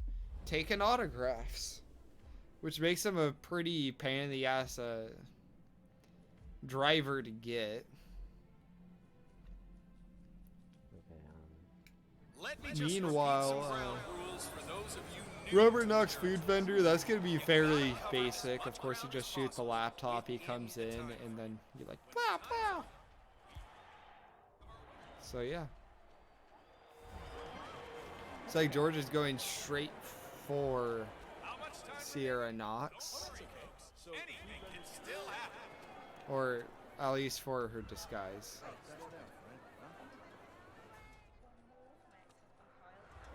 taking autographs. which makes him a pretty pain in the ass driver to get. Meanwhile, Rubber Knox food vendor, that's going to be fairly basic. Of course, you just shoot the laptop, he comes in, and then you're like, pow, pow. So, yeah. It's like George is going straight for Sierra Knox. Or at least for her disguise.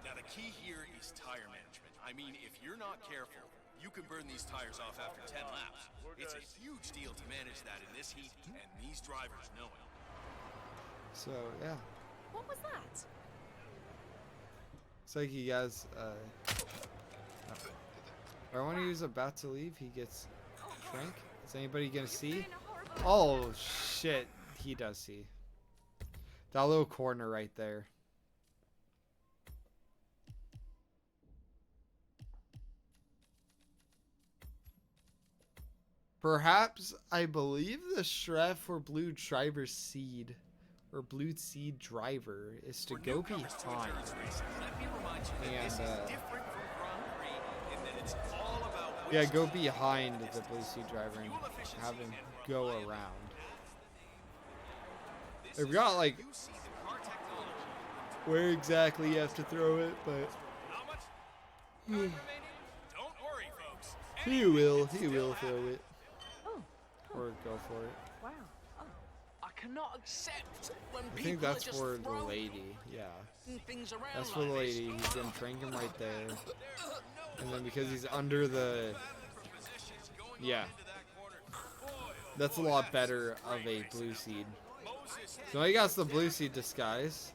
Now the key here is tire management. I mean, if you're not careful, you can burn these tires off after 10 laps. It's a huge deal to manage that in this heat, and these drivers know it. So, yeah. What was that? It's like he has, right when he was about to leave, he gets Frank. Is anybody gonna see? Oh, shit. He does see. That little corner right there. Perhaps, I believe the Shreff or Blue Driver Seed, or Blue Seed Driver, is to go behind. And, yeah, go behind the Blue Seed Driver and have him go around. They've got, like, where exactly you have to throw it, but he will throw it. Or go for it. Wow. Oh, I cannot accept when I think that's for the lady, yeah. That's for the lady. He's gonna trank him right there. And then because he's under the... Yeah. That's a lot better of a blue seed. So now he got the blue seed disguise.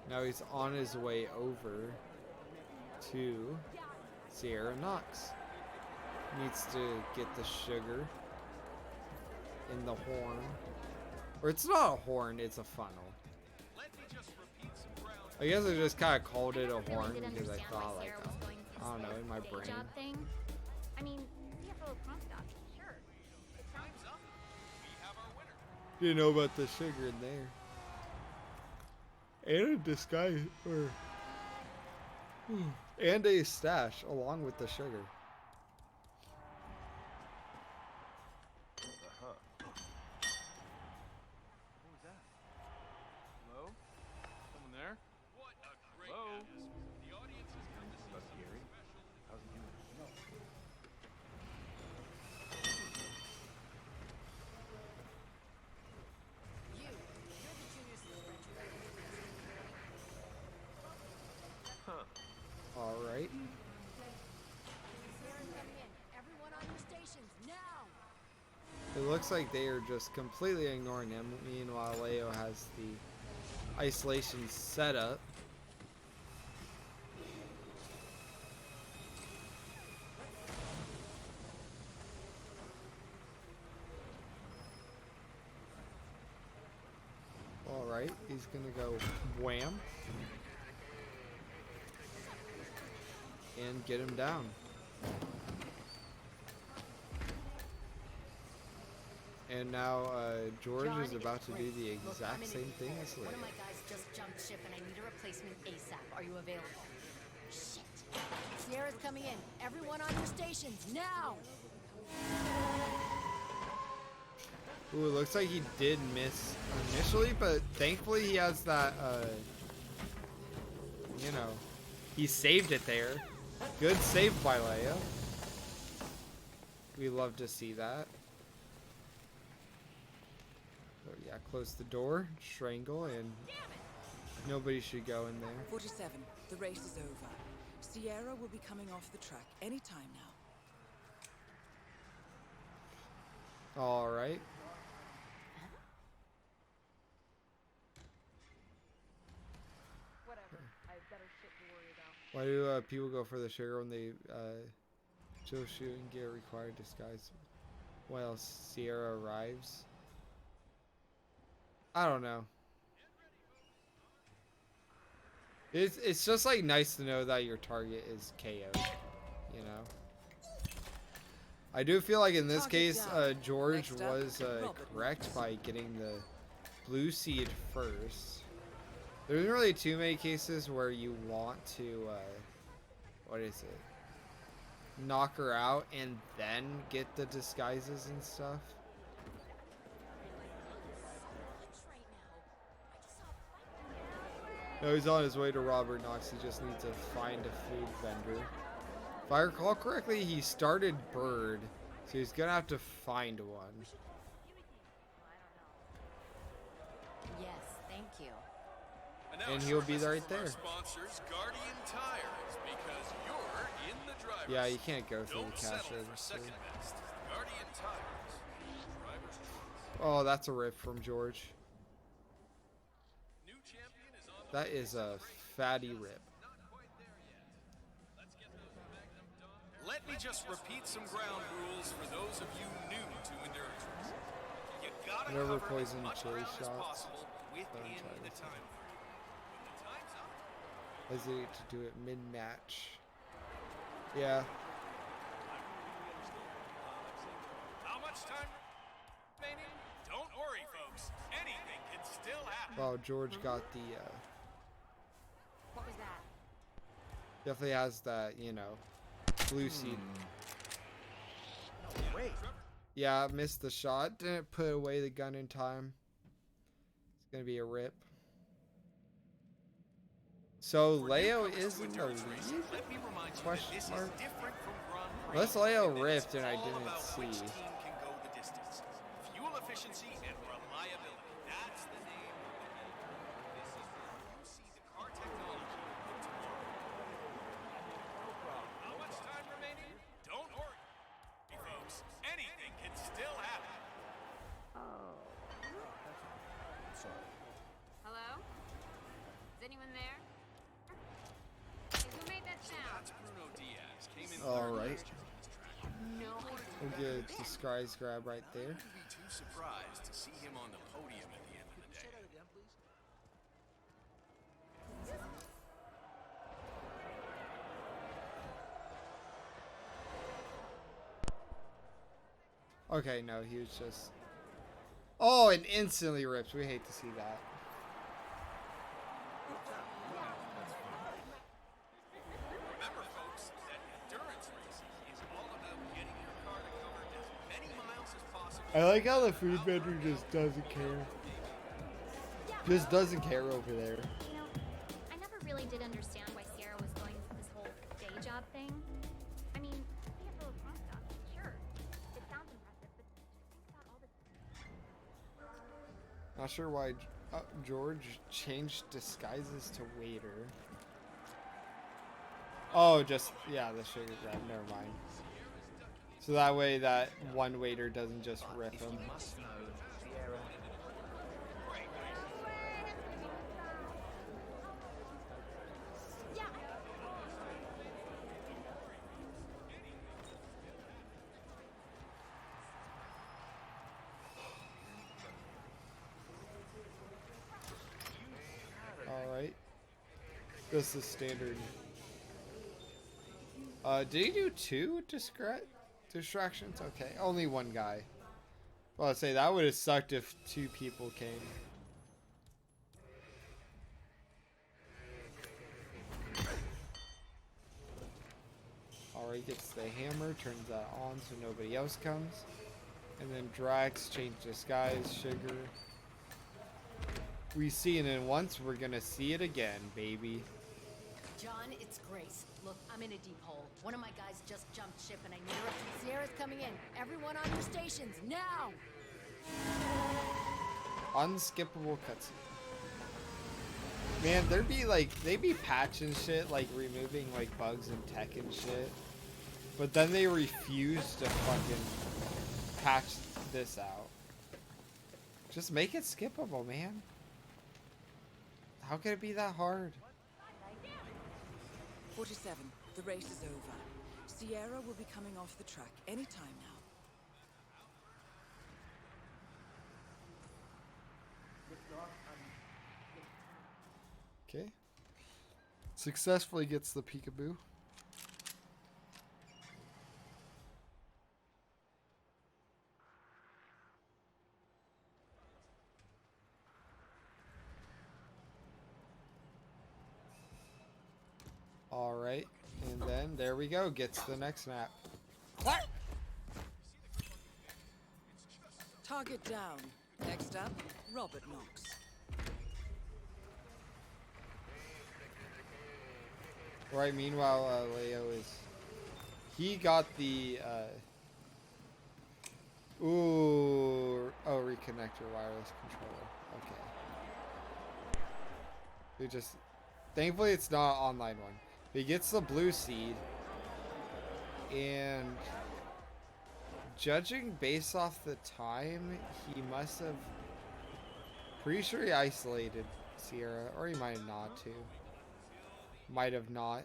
Now he's on his way over to Sierra Knox. Needs to get the sugar in the horn. Or it's not a horn, it's a funnel. I guess I just kind of called it a horn because I thought, like, I don't know, in my brain. I mean, CFO Comstock, sure. It sounds up. Didn't know about the sugar in there. And a disguise, or... and a stash along with the sugar. Alright. It looks like they are just completely ignoring him. Meanwhile, Leo has the isolation set up. Alright, he's gonna go wham. And get him down. And now George is about to do the exact same thing as Leo. One of my guys just jumped ship and I need a replacement ASAP. Are you available? Shit. Sierra's coming in. Everyone on your stations, now! Ooh, it looks like he did miss initially, but thankfully he has that, you know, he saved it there. Good save by Leo. We love to see that. So yeah, close the door, strangle, and nobody should go in there. 47. The race is over. Sierra will be coming off the track any time now. All right. Whatever. I have better shit to worry about. Why do people go for the sugar when they chill shoot and get required disguise while Sierra arrives? I don't know. It's just like nice to know that your target is KO. You know. I do feel like in this case, George was correct by getting the blue seed first. There isn't really too many cases where you want to, what is it? Knock her out and then get the disguises and stuff. No, he's on his way to Robert Knox. He just needs to find a food vendor. If I recall correctly, he started Bird, so he's gonna have to find one. Yes, thank you. And he'll be right there. Sponsors, Guardian Tires, because you're in the driver's Yeah, you can't go through Don't the cash settle for register. second best. Guardian Tires. Driver's choice. Oh, that's a rip from George. New champion is on the That is a fatty rip. Let me just repeat some ground rules for those of you new to endurance racing. You gotta Whatever cover poison as much chili ground as shots. possible within the time frame. When the time's up, Hesitate to do it mid-match. Yeah. how much time remaining? Don't worry, folks. Anything can still happen. Wow, George got the, What was that? definitely has that, you know, blue seed. No way. Yeah, missed the shot. Didn't put away the gun in time. It's gonna be a rip. So Leo is in the lead? Let me remind you that Question this mark? is different from Grand Prix. Unless Leo in that ripped it's and I all didn't about which see. team can go the distance. Fuel efficiency and reliability. That's the name of the game. This is where you see the car technology of tomorrow. How much time remaining? Don't worry, folks. Anything can still happen. Hello? Is anyone there? Hey, who made that sound? That's Bruno Diaz. Came in All third right. last year on this track. No We'll get a disguise grab right there. Wouldn't be too surprised to see him on the podium at the end of the day. Okay, no, he was just... Oh, and instantly rips. We hate to see that. Remember, folks, that endurance racing is all about getting your car to cover as many miles as possible. I like how the food vendor just doesn't care. Just doesn't care over there. You know, I never really did understand why Sierra was going this whole day job thing. I mean, CFO of Prom stuff, sure. It sounds impressive, but think about all the... Not sure why George changed disguises to waiter. Oh, just, yeah, the sugar grab. Never mind. So that way that one waiter doesn't just rip him. Must know, Sierra. Alright. This is standard. Did he do two distractions? Okay, only one guy. Well, I'd say that would have sucked if two people came. Alright, gets the hammer, turns that on so nobody else comes. And then Drax, change disguise, sugar. We seen it once, we're gonna see it again, baby. John, it's Grace. Look, I'm in a deep hole. One of my guys just jumped ship and I need her. Sierra's coming in. Everyone on your stations, now! Unskippable cutscene. Man, they'd be patching shit, like removing like bugs and tech and shit. But then they refuse to fucking patch this out. Just make it skippable, man. How could it be that hard? 47. The race is over. Sierra will be coming off the track any time now. Okay. Successfully gets the peekaboo. Alright, and then there we go, gets the next map. Target down. Next up, Robert Knox. Right, meanwhile, Leo is... He got the, Ooh... Oh, reconnect your wireless controller. Okay. We just... Thankfully, it's not an online one. But he gets the blue seed. And... Judging based off the time, he must have... Pretty sure he isolated Sierra. Or he might have not, too. Might have not.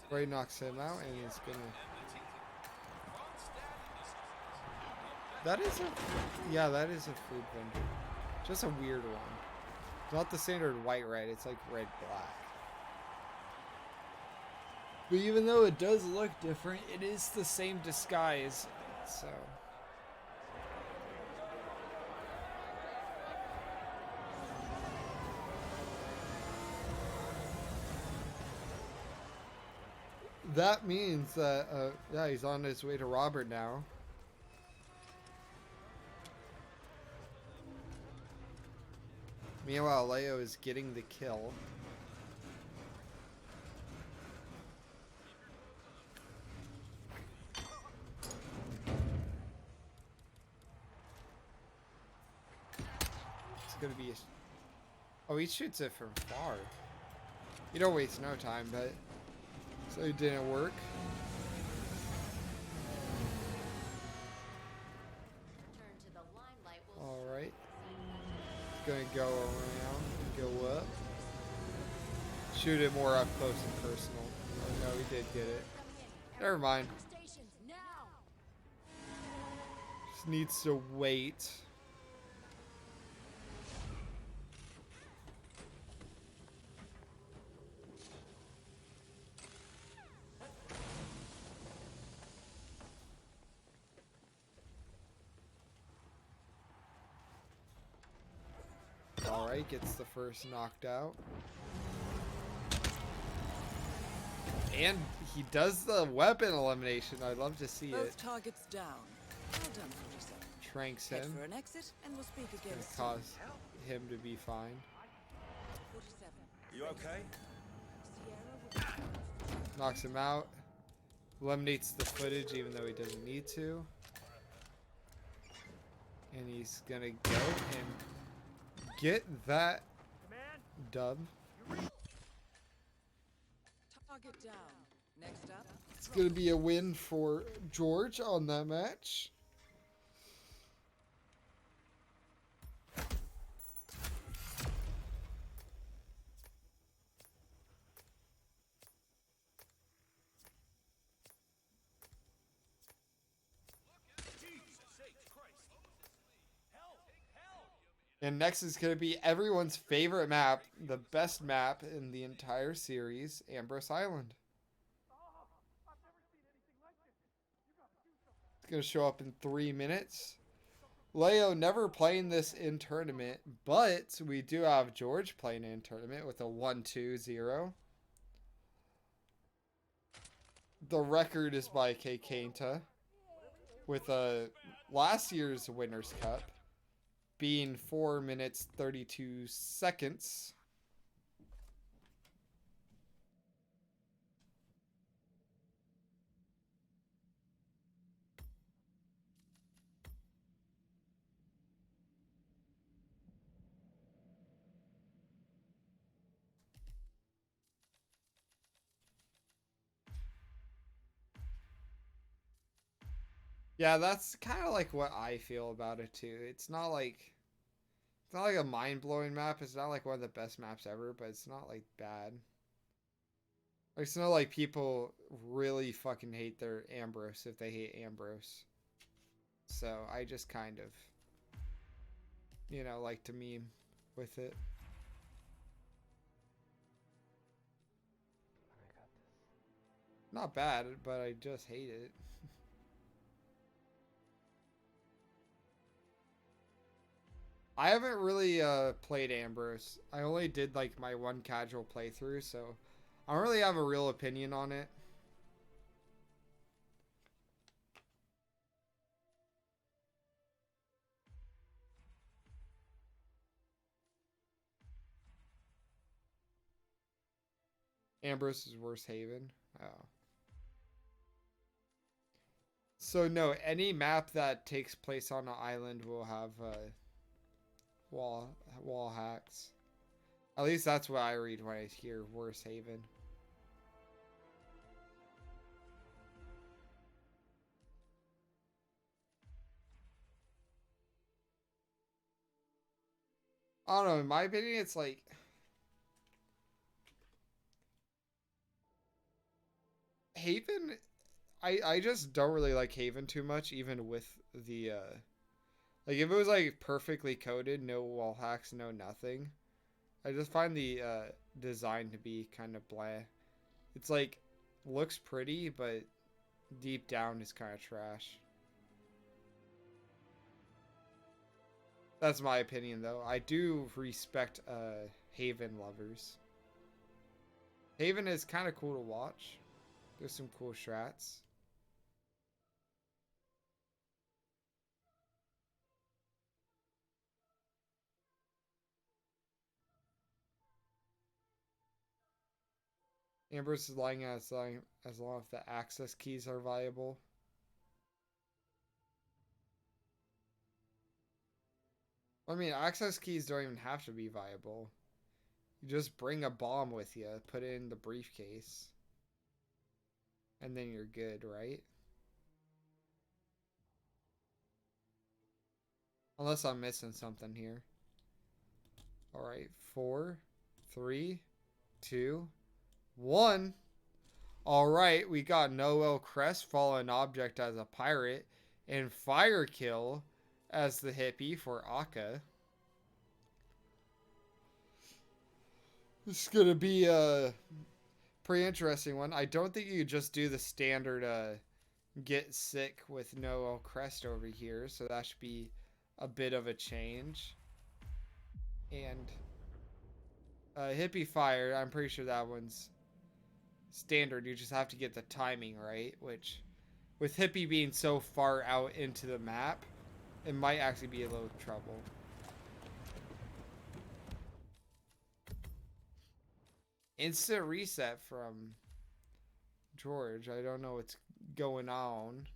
Ray knocks him out, and he's gonna... That is a... Yeah, that is a food vendor. Just a weird one. It's not the standard white-red, it's like red-black. But even though it does look different, it is the same disguise, so... That means that, yeah, he's on his way to Robert now. Meanwhile, Leo is getting the kill. It's gonna be a... Oh, he shoots it from far. You don't waste no time, but... So it didn't work. Alright. Gonna go around, go up. Shoot it more up close and personal. Oh no, he did get it. Never mind. Just needs to wait. Alright, gets the first knocked out. And he does the weapon elimination. I'd love to see Both it. targets down. Well done, 47. Tranks Head him. for an exit, and we'll speak again Gonna soon. cause him to be fine. 47. You okay? Knocks him out. Eliminates the footage even though he doesn't need to. And he's gonna go and get that dub. Target down. Next up. It's gonna be a win for George on that match. And next is going to be everyone's favorite map, the best map in the entire series, Ambrose Island. It's going to show up in 3 minutes. Leo never playing this in tournament, but we do have George playing in tournament with a 1-2-0. The record is by K. Kainta with a last year's Winners' Cup being 4 minutes 32 seconds. Yeah, that's kind of like what I feel about it too. It's not like a mind-blowing map. It's not like one of the best maps ever, but it's not like bad. I just know like people really fucking hate their Ambrose if they hate Ambrose. So I just kind of, you know, like to meme with it. Not bad, but I just hate it. I haven't really played Ambrose. I only did like my one casual playthrough, so I don't really have a real opinion on it. Ambrose is worse Haven. Oh. So no, any map that takes place on an island will have wall hacks. At least that's what I read when I hear worse Haven. I don't know, in my opinion, it's like Haven, I just don't really like Haven too much, even with the like if it was like perfectly coded, no wall hacks, no nothing. I just find the design to be kind of blah. It's like looks pretty, but deep down is kind of trash. That's my opinion though. I do respect Haven lovers. Haven is kind of cool to watch. There's some cool strats. Ambrose is lying as long as the access keys are viable. I mean, access keys don't even have to be viable. You just bring a bomb with you, put it in the briefcase, and then you're good, right? Unless I'm missing something here. Alright, 4, 3, 2, 1. Alright, we got Noel Crest, fallen object as a pirate, and Firekill as the hippie for Akka. This is gonna be a pretty interesting one. I don't think you just do the standard get sick with Noel Crest over here, so that should be a bit of a change. And hippie fire, I'm pretty sure that one's standard. You just have to get the timing right, which with hippie being so far out into the map, it might actually be a little trouble. Instant reset from George. I don't know what's going on.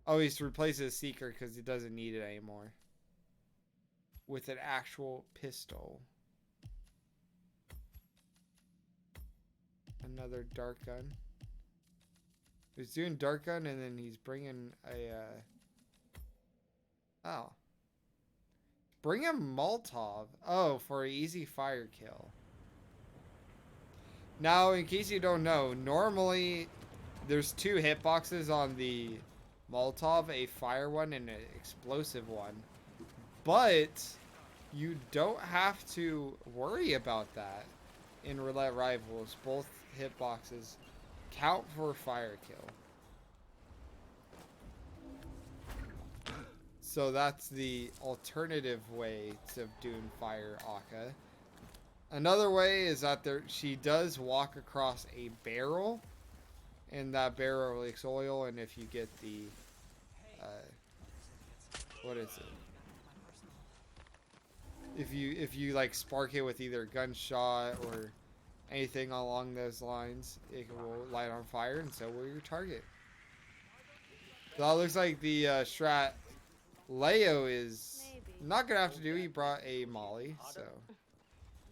Oh, he's replacing his seeker because he doesn't need it anymore. With an actual pistol. Another dart gun. He's doing dart gun and then he's bringing a oh. Bring a Molotov. Oh, for an easy fire kill. Now, in case you don't know, normally there's 2 hitboxes on the Molotov, a fire one and an explosive one. But you don't have to worry about that in Roulette Rivals. Both hitboxes count for fire kill. So that's the alternative way to doing fire Akka. Another way is that she does walk across a barrel, and that barrel leaks oil, and if you get the what is it? If you like spark it with either gunshot or anything along those lines, it will light on fire, and so will your target. So that looks like the strat Leo is not gonna have to do. He brought a molly, so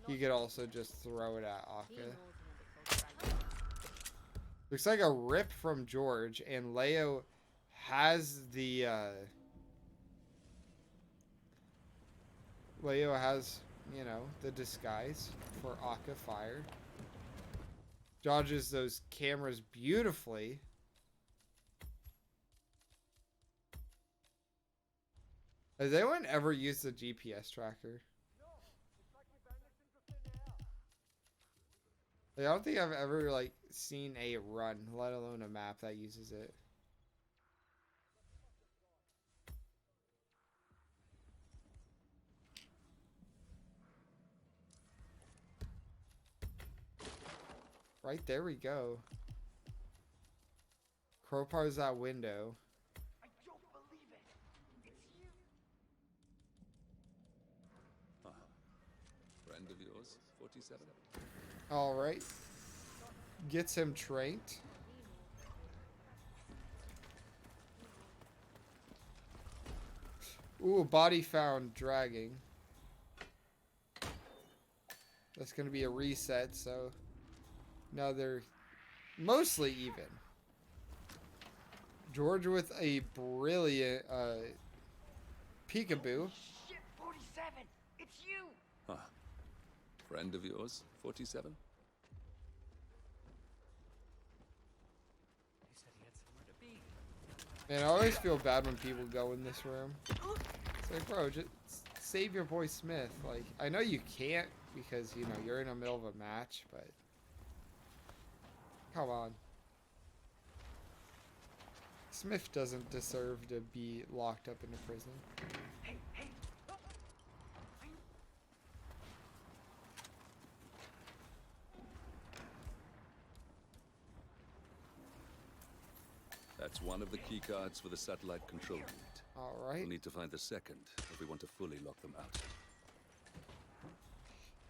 he could also just throw it at Akka. Looks like a rip from George, and Leo has the Leo has, you know, the disguise for Akka fire. Dodges those cameras beautifully. Has anyone ever used the GPS tracker? Like, I don't think I've ever like seen a run, let alone a map that uses it. Right, there we go. Crowbar's that window. I don't believe it. It's you. Friend of yours, 47? Alright. Gets him tranked. Ooh, body found dragging. That's gonna be a reset, so now they're mostly even. George with a brilliant peekaboo. Shit, 47. It's you. Huh. Friend of yours, 47? He said he had somewhere to be. Man, I always feel bad when people go in this room. It's like, bro, just save your boy Smith. Like, I know you can't because, you know, you're in the middle of a match, but come on. Smith doesn't deserve to be locked up in a prison. Hey, hey. That's one of the key cards for the satellite control unit. Alright. We'll need to find the second if we want to fully lock them out.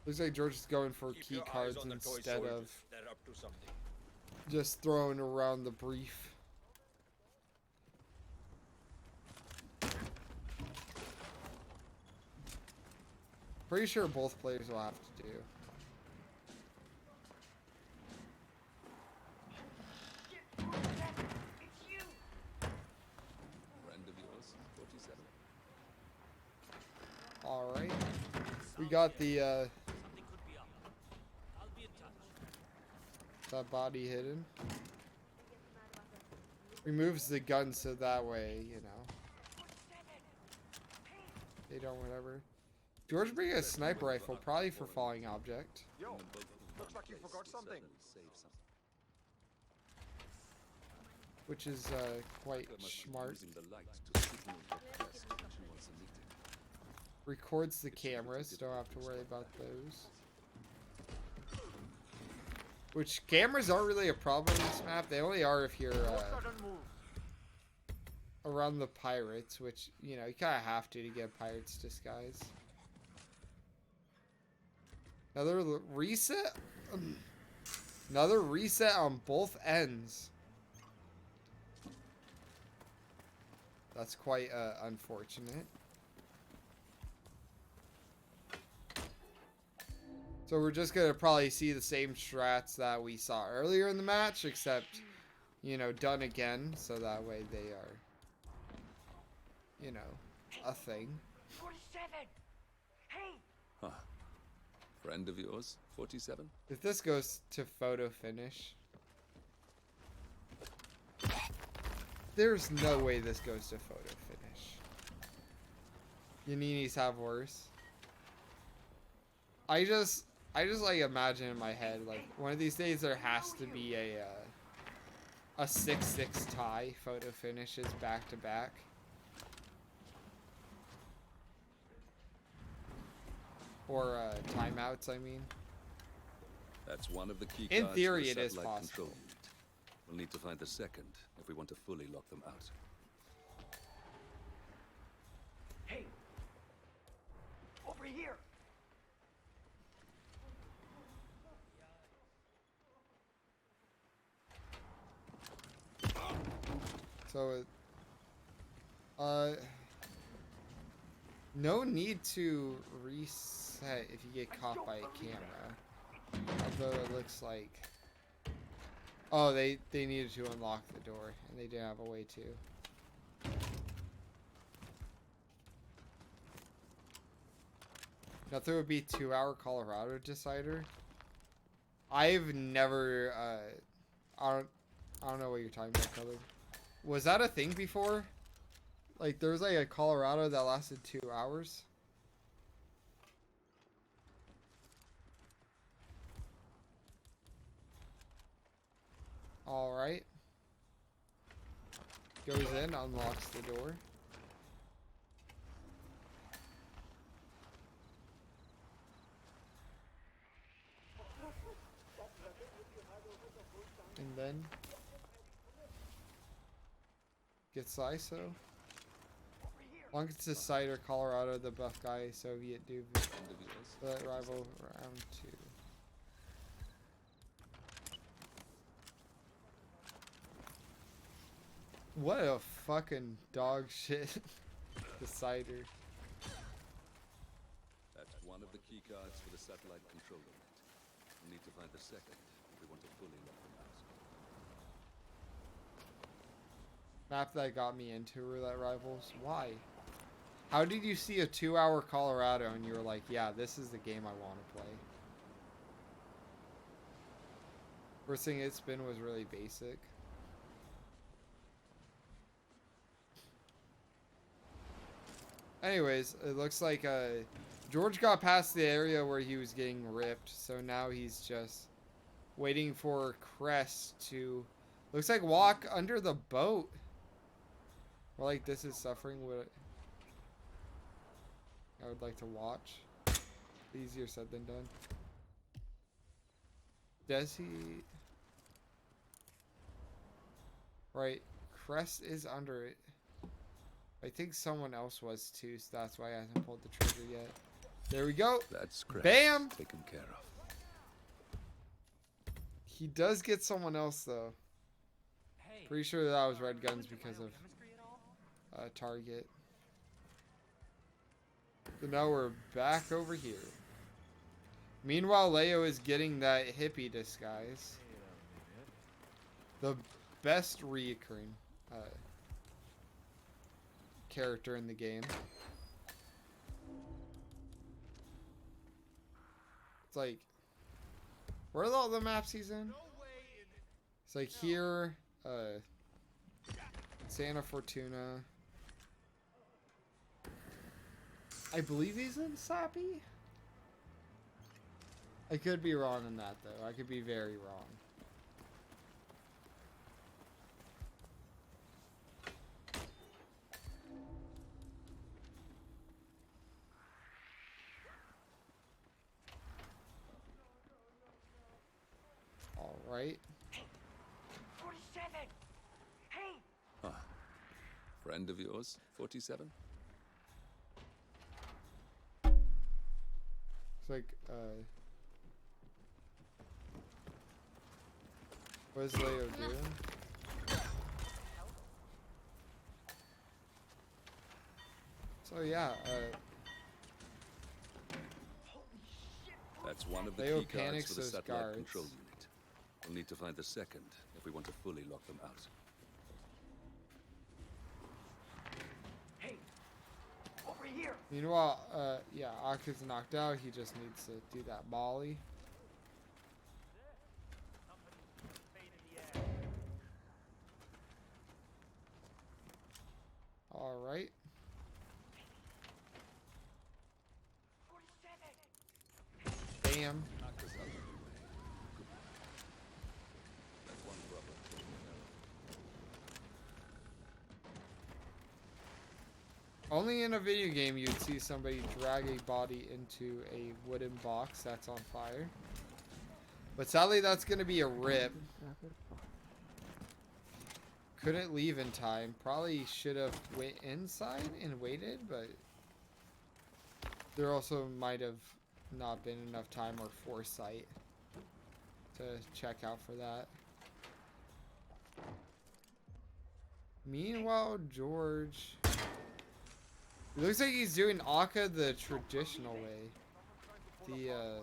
Looks like George is going for Keep key your eyes cards on the toy instead soldiers. of They're up to something. just throwing around the brief. Pretty sure both players will have to do. It's you. Friend of yours, 47? Alright. We got the Something could be up. I'll be in touch. that body hidden. Removes the gun so that way, you know, they don't whatever. George bring a sniper rifle, probably for falling object. Yo, looks like you forgot something. Which is quite smart. Records the cameras, don't have to worry about those. Which cameras aren't really a problem in this map. They only are if you're around the pirates, which, you know, you kind of have to get pirates disguise. Another reset? Another reset on both ends. That's quite unfortunate. So we're just going to probably see the same strats that we saw earlier in the match, except, you know, done again. So that way they are, you know, a thing. 47. Hey. Huh. Friend of yours, 47? If this goes to photo finish, there's no way this goes to photo finish. Yaninis have worse. I just like imagine in my head, like, one of these days there has to be a 6-6 tie photo finishes back to back. Or timeouts, I mean. That's one of the key In cards theory, for it the is satellite possible. control unit. We'll need to find the second if we want to fully lock them out. Hey. Over here. So, no need to reset if you get caught by a camera. Although it looks like, oh, they needed to unlock the door, and they didn't have a way to. Nothing would be 2-hour Colorado decider. I've never, I don't know what you're talking about, Color. Was that a thing before? Like, there was like a Colorado that lasted 2 hours? Alright. Goes in, unlocks the door. And then gets ISO. Long as it's a cider, Colorado, the buff guy, Soviet dude, the rival round 2. What a fucking dog shit. The cider. That's one of the key cards for the satellite control unit. We need to find the second if we want to fully lock them out. Map that got me into Roulette Rivals. Why? How did you see a 2-hour Colorado and you were like, yeah, this is the game I want to play? First thing it spin was really basic. Anyways, it looks like George got past the area where he was getting ripped, so now he's just waiting for Crest to, looks like, walk under the boat. Or like this is suffering what I would like to watch. Easier said than done. Does he? Right, Crest is under it. I think someone else was too, so that's why I hasn't pulled the trigger yet. There we go. That's Crest. Bam! Taken care of. He does get someone else though. Pretty sure that was red guns because of target. So now we're back over here. Meanwhile, Leo is getting that hippie disguise. The best reoccurring character in the game. It's like, where are all the maps he's in? It's like here, Santa Fortuna. I believe he's in Sappy. I could be wrong on that though. I could be very wrong. Right. 47! Hey! Ah. Friend of yours, 47? It's like, what is Leo doing? So yeah, That's one of the Leo key cards panics for the those satellite guards. control unit. We'll need to find the second if we want to fully lock them out. Hey! Over here! Meanwhile, yeah, Aka's knocked out. He just needs to do that molly. All right. 47! Bam. Only in a video game you'd see somebody drag a body into a wooden box that's on fire. But sadly that's gonna be a rip. Couldn't leave in time. Probably should have went inside and waited, but there also might have not been enough time or foresight to check out for that. Meanwhile, George, it looks like he's doing Akka the traditional way. The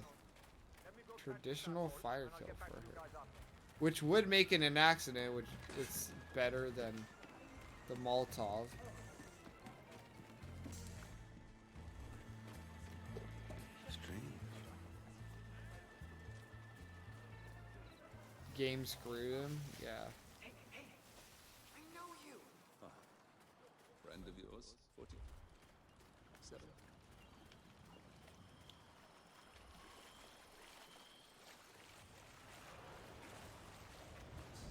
traditional fire kill for her. Which would make it an accident, which is better than the Molotov. Strange. game screwed him. Yeah. I know you. Huh. Friend of yours, 47.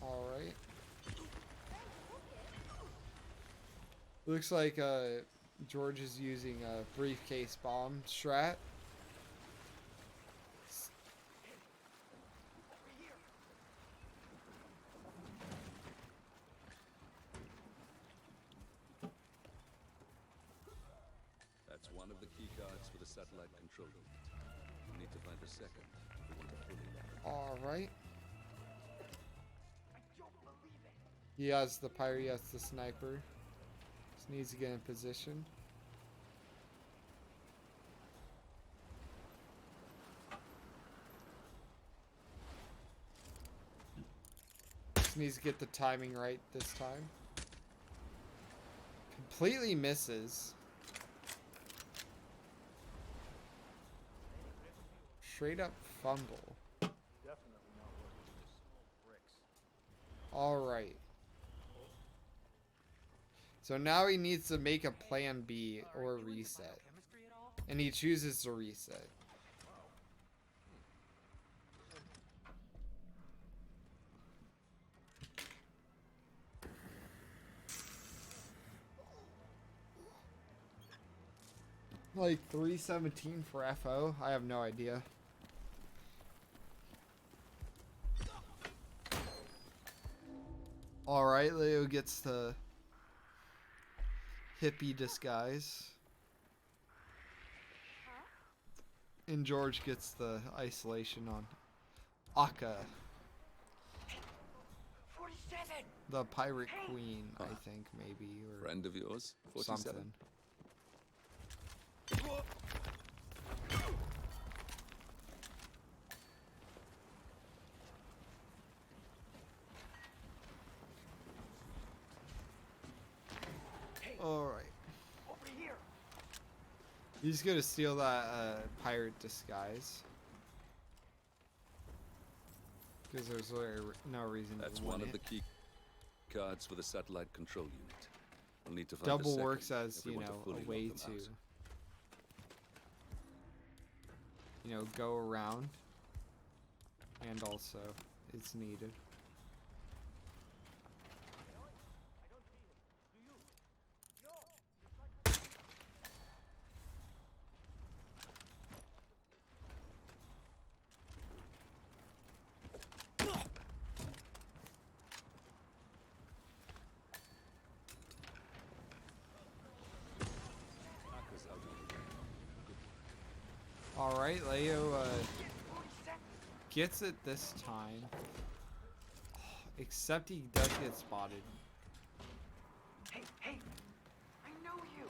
All right. Looks like George is using a briefcase bomb strat. That's one of the key cards for the satellite control unit. We need to find a second if we want to fully lock it. All right. He has the pyre, he has the sniper. Just needs to get in position. Just needs to get the timing right this time. Completely misses. Straight up fumble. Definitely not working with small bricks. Alright. So now he needs to make a plan B or reset. And he chooses to reset. Like 317 for FO? I have no idea. Alright, Leo gets the hippie disguise. And George gets the isolation on Akka. 47. The pirate queen, I think, maybe, or Friend of yours, 47. something. Alright. He's gonna steal that pirate disguise. Because there's no reason That's to one win of it. the key cards for the satellite control unit. We'll need to find Double a second works as, if we you want to know, fully a way lock them to, out. you know, go around. And also, it's needed. Akka's out of the way. Alright, Leo gets it this time. Except he does get spotted. Hey, I know you.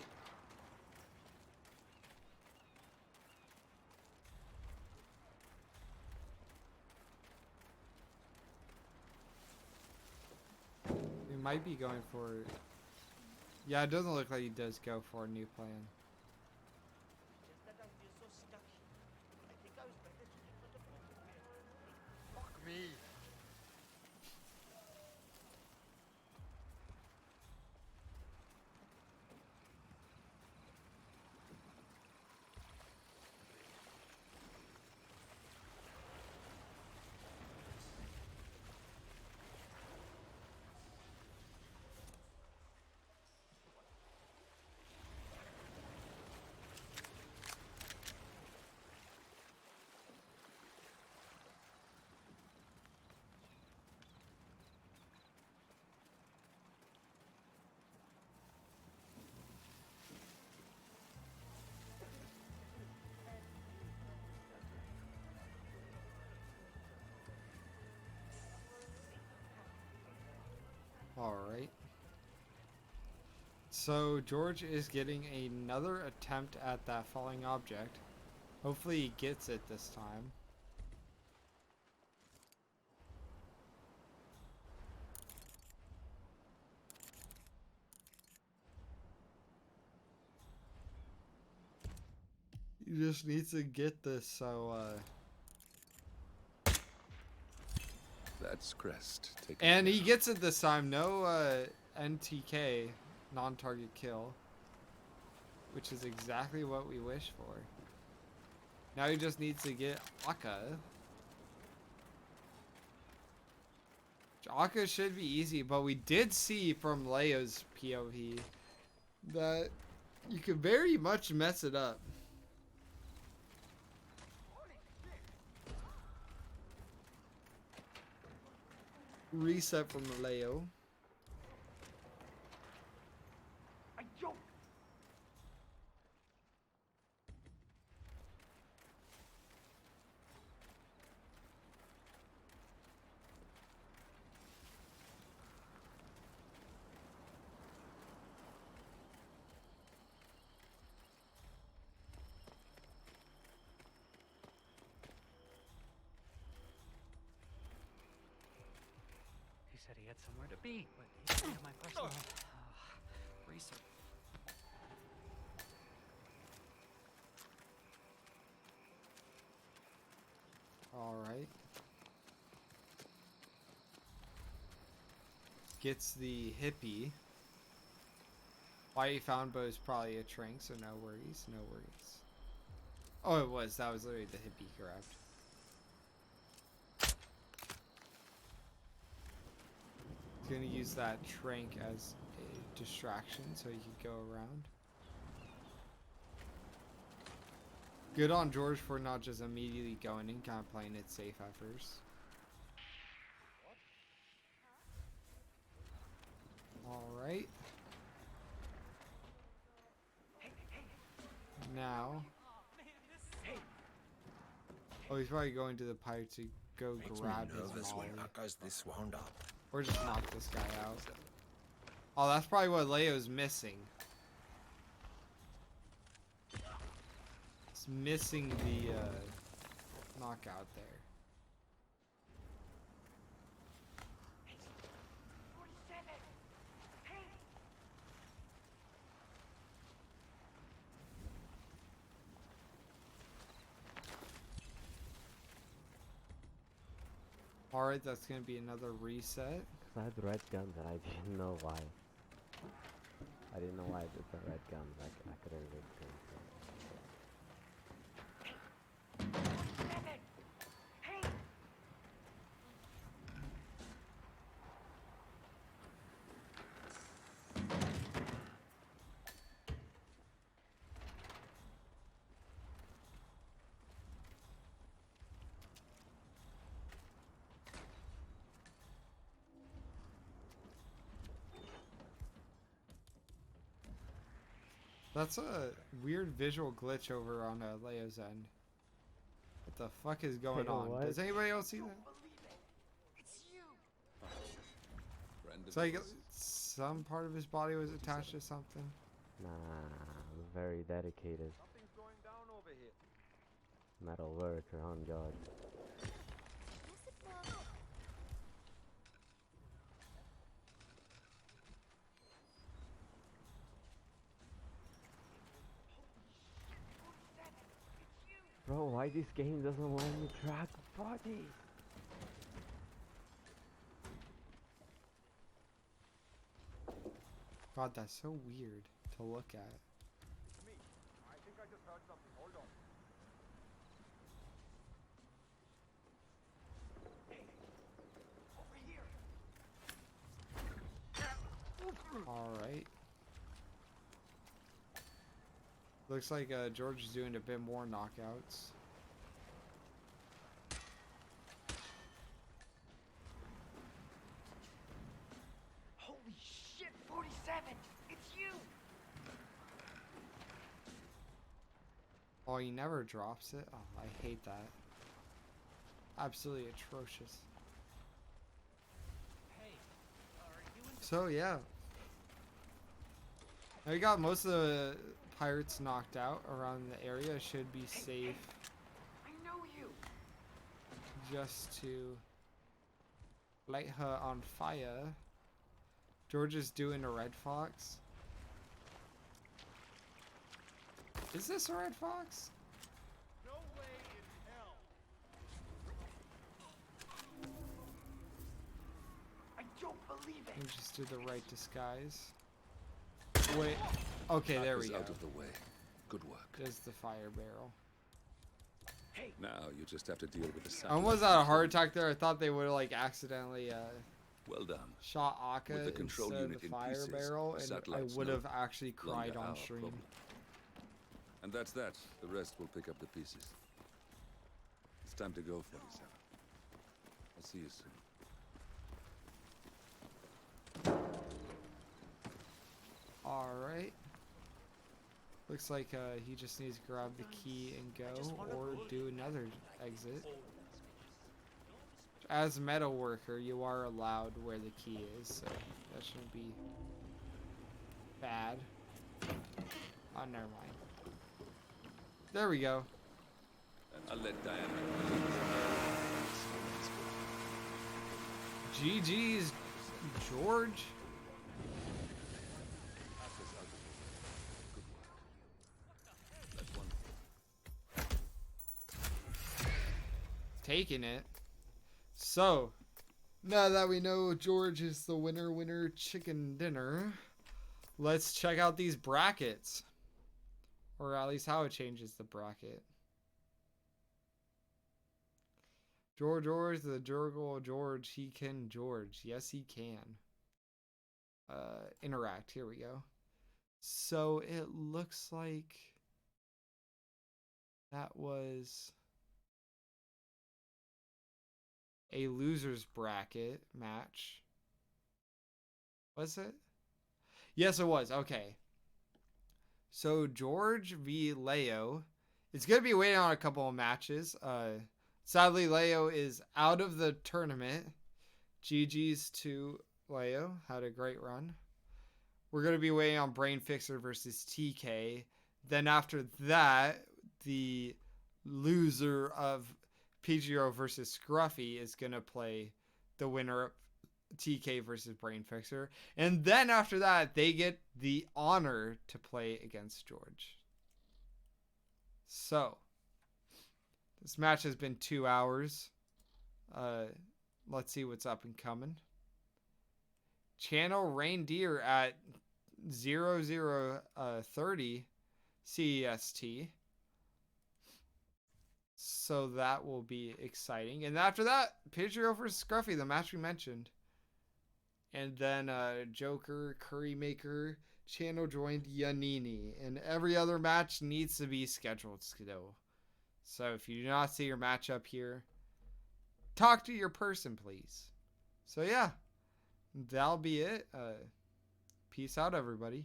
He might be going for... Yeah, it doesn't look like he does go for a new plan. Fuck me. Alright. So George is getting another attempt at that falling object. Hopefully he gets it this time. He just needs to get this so That's Crest. And he gets it this time. No NTK, non-target kill. Which is exactly what we wish for. Now he just needs to get Akka. Akka should be easy, but we did see from Leo's POV that you could very much mess it up. Reset from Leo. He said he had somewhere to be, but he didn't have my personal research. Alright. Gets the hippie. Why he found bow is probably a trank, so no worries, no worries. Oh, it was. That was literally the hippie grabbed. He's gonna use that trank as a distraction so he could go around. Good on George for not just immediately going in, kind of playing it safe at first. Alright. Now. Oh, he's probably going to the pipe to go grab his molly. This wound up. Or just knock this guy out. Oh, that's probably what Leo's missing. It's missing the knockout there. Alright, that's gonna be another reset. I had red guns and I didn't know why. I didn't know why it's a red gun. Like I could have red guns. That's a weird visual glitch over on Leo's end. What the fuck is going on? What? Does anybody else see that? It's like some part of his body was attached to something. Nah, I'm very dedicated. Something's going down over here. Metal worker on God. Bro, why this game doesn't let me track bodies? God, that's so weird to look at. Me. I think I just heard something. Hold on. Alright. Looks like George is doing a bit more knockouts. Holy shit, 47! It's you! Oh, he never drops it? Oh, I hate that. Absolutely atrocious. So, yeah. Now we got most of the pirates knocked out around the area. Should be safe. I know you! Just to light her on fire. George is doing a red fox. Is this a red fox? No way in hell. Let me just do the right disguise. Wait. Okay, there we go. Out of the way. Good work. There's the fire barrel. Now you just have to deal with the I satellite. almost had a heart attack there. I thought they would have like accidentally well done. Shot Akka With the control instead of unit the in fire pieces, barrel, the and I satellites would no have actually cried longer on our stream. problem. And that's that. The rest will pick up the pieces. It's time to go, 47. I'll see you soon. Alright. Looks like he just needs to grab the key and go, or do another exit. As a metal worker, you are allowed where the key is, so that shouldn't be bad. Oh, never mind. There we go. I'll let Diana. GG's, George. Taking it. So, now that we know George is the winner chicken dinner, let's check out these brackets. Or at least how it changes the bracket. George, the Jurgle George, he can George. Yes, he can. Interact. Here we go. So it looks like that was a loser's bracket match. Was it? Yes, it was. Okay. So George v. Leo. It's going to be waiting on a couple of matches. Sadly, Leo is out of the tournament. GG's to Leo. Had a great run. We're going to be waiting on Brain Fixer versus TK. Then after that, the loser of PGO versus Scruffy is going to play the winner of TK versus Brain Fixer. And then after that, they get the honor to play against George. So, this match has been 2 hours. Let's see what's up and coming. Channel Reindeer at 0030 CEST. So that will be exciting. And after that, Pidgeot versus Scruffy, the match we mentioned. And then Joker, Currymaker, channel joined Yanini. And every other match needs to be scheduled still. So if you do not see your matchup here, talk to your person, please. So yeah, that'll be it. Peace out, everybody.